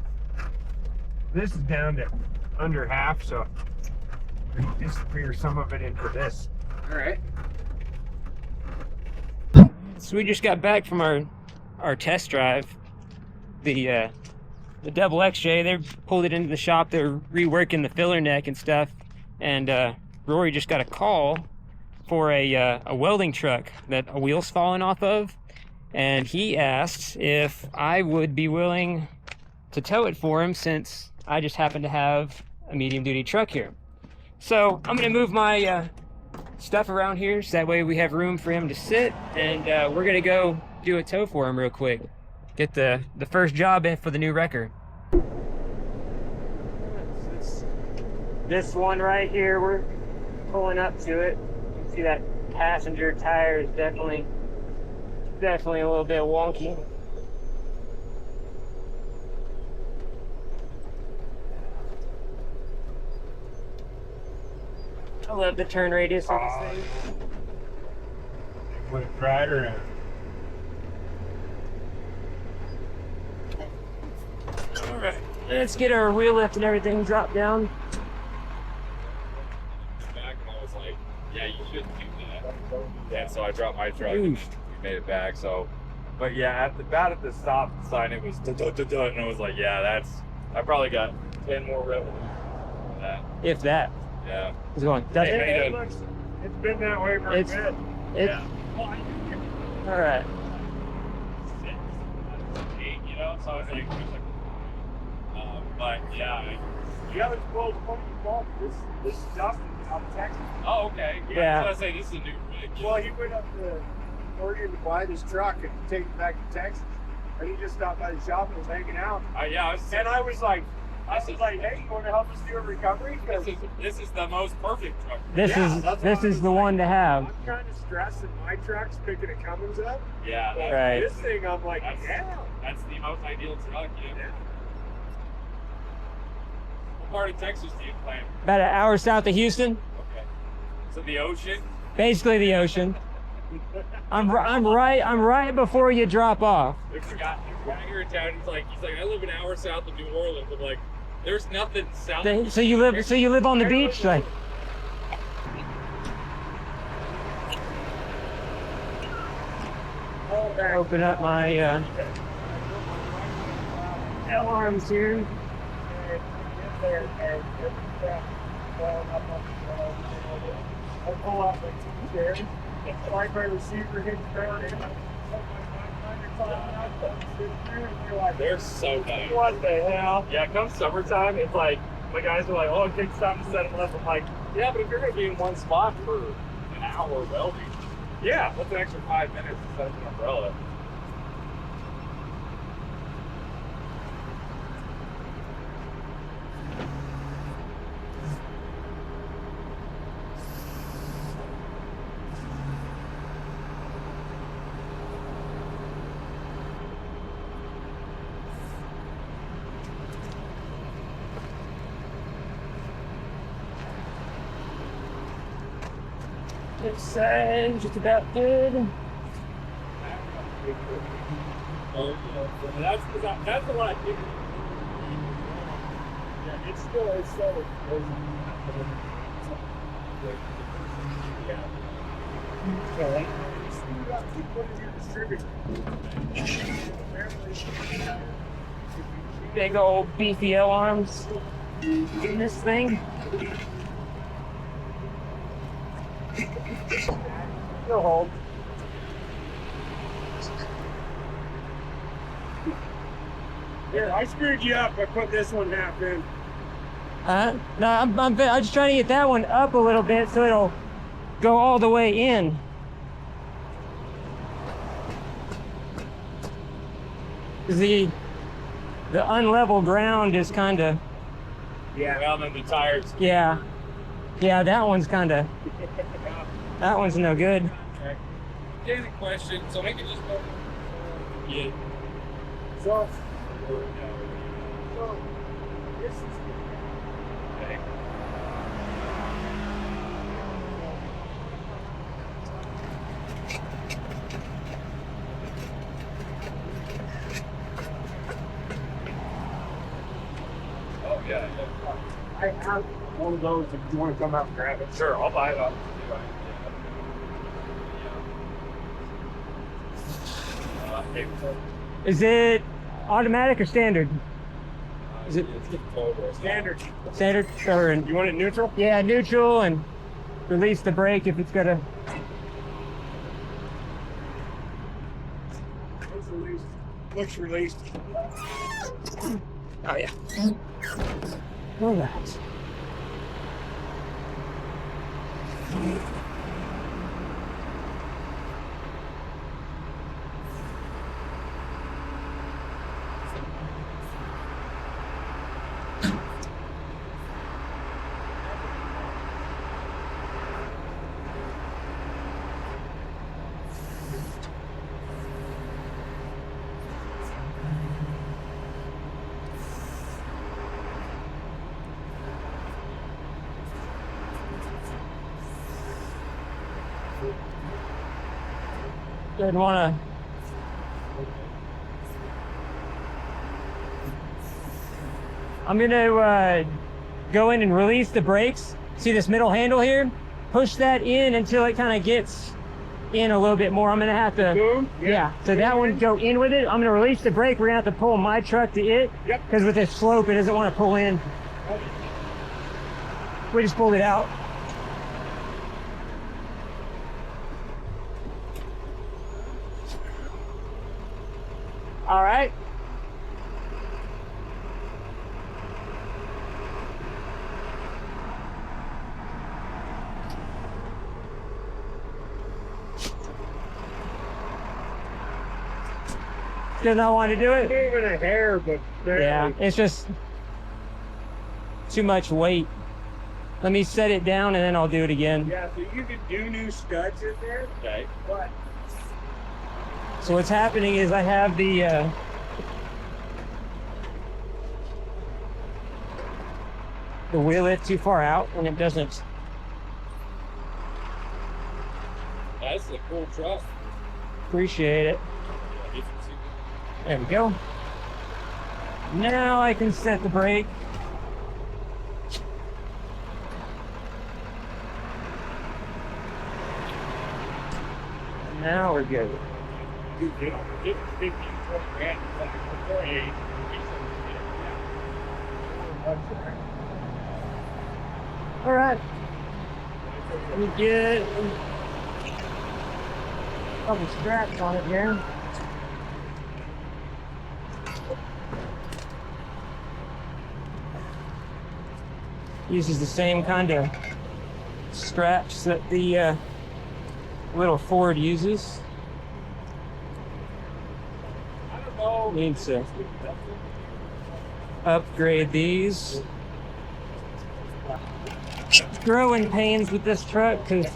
This is down to under half, so we can disappear some of it into this. All right. So we just got back from our test drive. The double XJ, they pulled it into the shop. They're reworking the filler neck and stuff. And Rory just got a call for a welding truck that a wheel's fallen off of. And he asked if I would be willing to tow it for him, since I just happen to have a medium duty truck here. So I'm gonna move my stuff around here so that way we have room for him to sit, and we're gonna go do a tow for him real quick. Get the first job in for the new record. This one right here, we're pulling up to it. You can see that passenger tire is definitely a little bit wonky. I love the turn radius of this thing. Put it right around. All right, let's get our wheel lift and everything dropped down. Back and I was like, yeah, you shouldn't do that. And so I dropped my truck and we made it back. So, but yeah, at the stop sign, it was da-da-da-da, and I was like, yeah, I probably got 10 more revolutions for that. If that. Yeah. It's going. That's Hey, it. man. It's been that way for a It's- bit. It's Yeah. all right. 6, 8, you know, so I was like, but yeah. You haven't spoiled this Dustin out of Texas. Oh, okay. Yeah. So I say this is a new rig. you know. Well, he went up to Oregon to buy this truck and take it back to Texas. And he just stopped by the shop and was hanging out. Yeah, I was, And I was like, hey, you want to help us do a recovery? this is the most perfect truck. This Yeah, is that's this what I is was the like. one to have. I'm kind of stressed that my truck's picking a Cummins up. Yeah. But Right. This thing, I'm like, That's- yeah. That's the most ideal truck, yeah. What part of Texas do you plan? About an hour south of Houston. Okay. So the ocean? Basically the ocean. I'm right before you drop off. There's a guy here in town, he's like, I live an hour south of New Orleans. I'm like, there's nothing south of So you live on the beach, like. Open up my L arms here. I pull out my two chairs, like my receiver hits down in. They're so nice. What the hell? Yeah, come summertime, it's like, my guys are like, oh, it takes time to set them up. I'm like, yeah, but if you're going to be in one spot for an hour welding, yeah, what's an extra 5 minutes to set up an umbrella? It's just about good. That's the one I think. Yeah, it's still. Big old beefy L arms in this thing. Still hold. Here, I screwed you up by putting this one half in. No, I'm just trying to get that one up a little bit so it'll go all the way in. The unlevel ground is kind of, Yeah. Well, then the tires. yeah, that one's kind of, that one's no good. Here's a question, so I can just go. Yeah. So this is Okay. Oh yeah. I have one of those if you want to come out and grab it. Sure, I'll buy it up. Hey, Is it automatic or standard? Is it Standard. standard or You want it neutral? yeah, neutral, and release the brake if it's gonna. It's released. Looks released. Oh yeah. All right. Didn't want to. I'm gonna go in and release the brakes. See this middle handle here? Push that in until it kind of gets in a little bit more. I'm gonna have to. Boom. Yeah. So that one go in with it. I'm gonna release the brake. We're gonna have to pull my truck to it. Yep. Because with this slope, it doesn't want to pull in. We just pulled it out. All right. Still not want to do it? Not even a hair, but Yeah, it's just too much weight. Let me set it down and then I'll do it again. Yeah, so you could do new studs in there, Okay. but So what's happening is I have the wheelet too far out and it doesn't. That's a cool truck. Appreciate it. There we go. Now I can set the brake. Now we're good. you know, get 15, 20 grand, like a 48. All right. Let me get a couple straps on it here. Uses the same kind of straps that the little Ford uses. Needs to upgrade these. Growing pains with this truck because I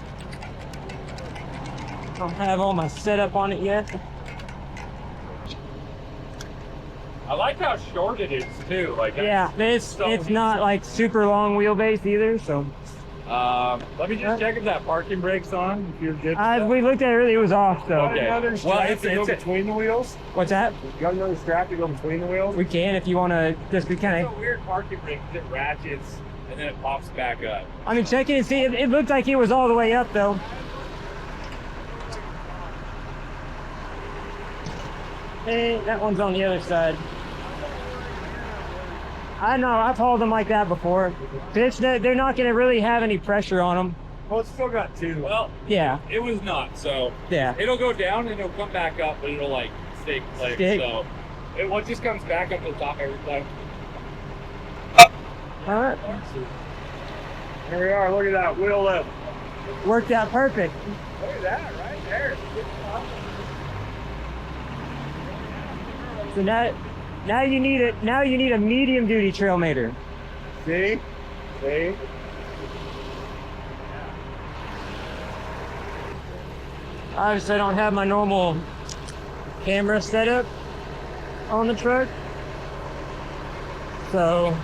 don't have all my setup on it yet. I like how short it is too. Like Yeah, it's not like super long wheelbase either. So let me just check if that parking brake's on. If you're good. we looked at it earlier, it was off. So Okay. Well, it's between the wheels. what's that? You got another strap to go between the wheels? We can if you want to just be kind It's of. a weird parking brake. It ratchets and then it pops back up. I mean, check it and see. It looked like it was all the way up though. Hey, that one's on the other side. I know, I've hauled them like that before. They're not going to really have any pressure on them. Well, it's still got two. Well, Yeah, it was not. So yeah. it'll go down and it'll come back up, but it'll like stay like Stick. so. It just comes back up to the top every time. All right, Here we are. Look at that wheel lift. worked out perfect. Look at that right there. So now you need a medium duty trail mater. See? See? Obviously, I don't have my normal camera setup on the truck, so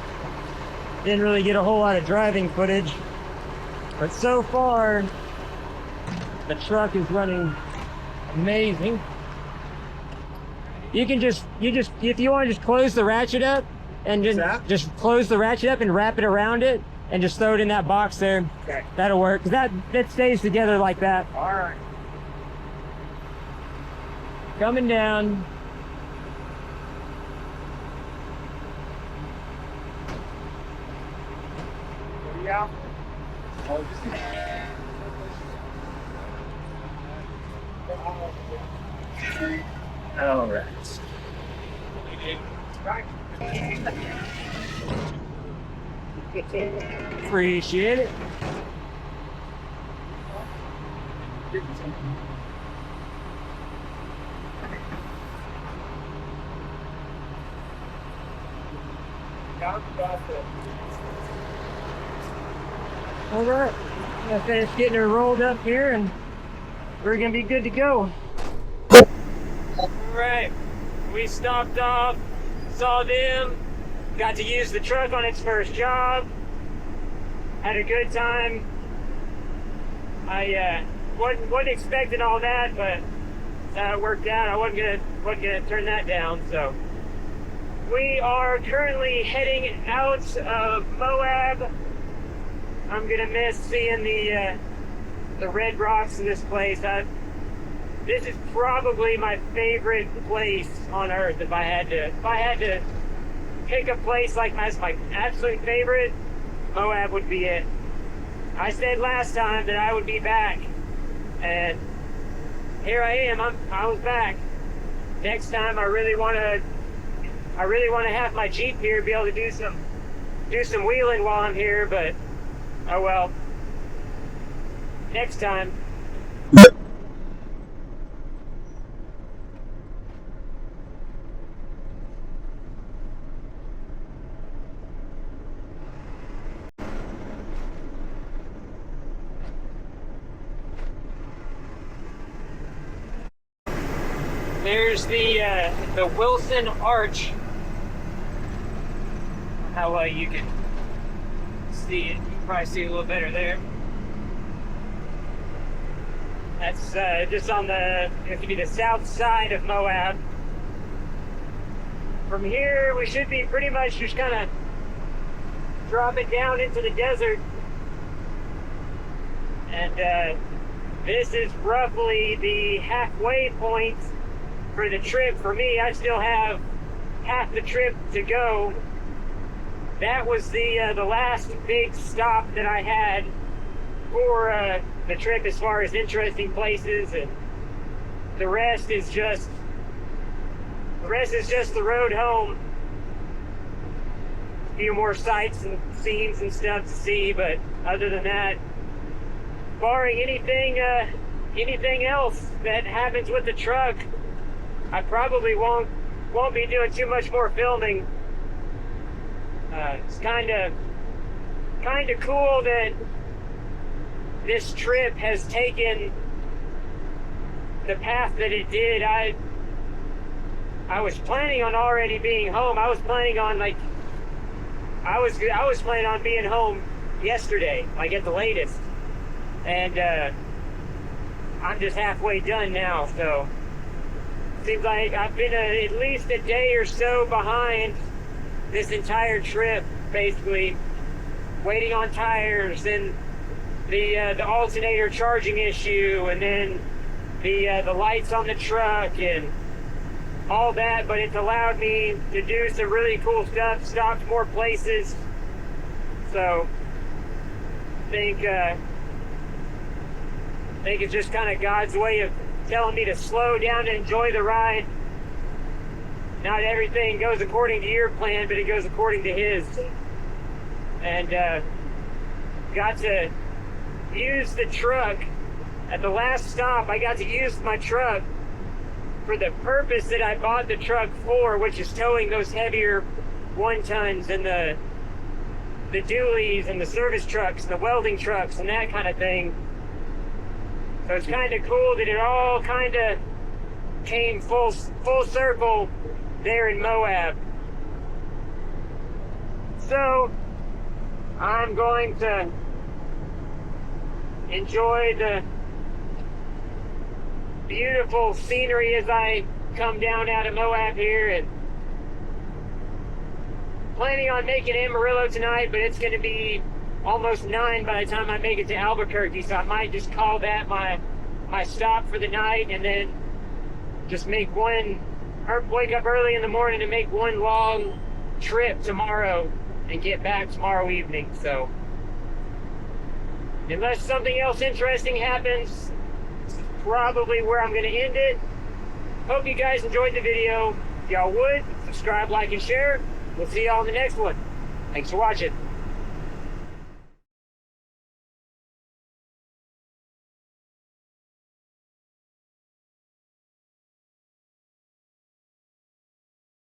didn't really get a whole lot of driving footage. But so far, the truck is running amazing. You can if you want to just close the ratchet up and just close the ratchet up and wrap it around it and just throw it in that box there. Okay. That'll work, 'cause that stays together like that. All right. Coming down. Yeah. All right. Appreciate it. All right. Gonna finish getting her rolled up here, and we're gonna be good to go. All right. We stopped off, saw them, got to use the truck on its first job. Had a good time. I wasn't expecting all that, but it worked out. I wasn't gonna turn that down. So we are currently heading out of Moab. I'm gonna miss seeing the red rocks of this place. This is probably my favorite place on earth. If I had to pick a place like as my absolute favorite, Moab would be it. I said last time that I would be back, and here I am. I was back. Next time, I really want to have my Jeep here, be able to do some wheeling while I'm here. But oh well. Next time. There's the Wilson Arch. How well you can see it. You can probably see it a little better there. That's just on it has to be the south side of Moab. From here, we should be pretty much just kind of drop it down into the desert. And this is roughly the halfway point for the trip. For me, I still have half the trip to go. that was the last big stop that I had for the trip as far as interesting places, and the rest is just the road home. A few more sights and scenes and stuff to see, but other than that, barring anything else that happens with the truck, I probably won't be doing too much more filming. It's kind of cool that this trip has taken the path that it did. I was planning on already being home. I was planning on planning on being home yesterday, like at the latest, and I'm just halfway done now. So seems like I've been at least a day or so behind this entire trip, basically waiting on tires and the alternator charging issue, and then the lights on the truck and all that. But it's allowed me to do some really cool stuff, stopped more places. So I think it's just kind of God's way of telling me to slow down and enjoy the ride. Not everything goes according to your plan, but it goes according to his. And got to use the truck at the last stop. I got to use my truck for the purpose that I bought the truck for, which is towing those heavier 1-tons and the dualies and the service trucks, the welding trucks and that kind of thing. So it's kind of cool that it all kind of came full circle there in Moab. So I'm going to enjoy the beautiful scenery as I come down out of Moab here, and planning on making Amarillo tonight, but it's going to be almost 9 by the time I make it to Albuquerque, so I might just call that my stop for the night, and then just wake up early in the morning and make one long trip tomorrow and get back tomorrow evening. So unless something else interesting happens, this is probably where I'm going to end it. Hope you guys enjoyed the video. If y'all would, subscribe, like, and share. We'll see y'all in the next one. Thanks for watching.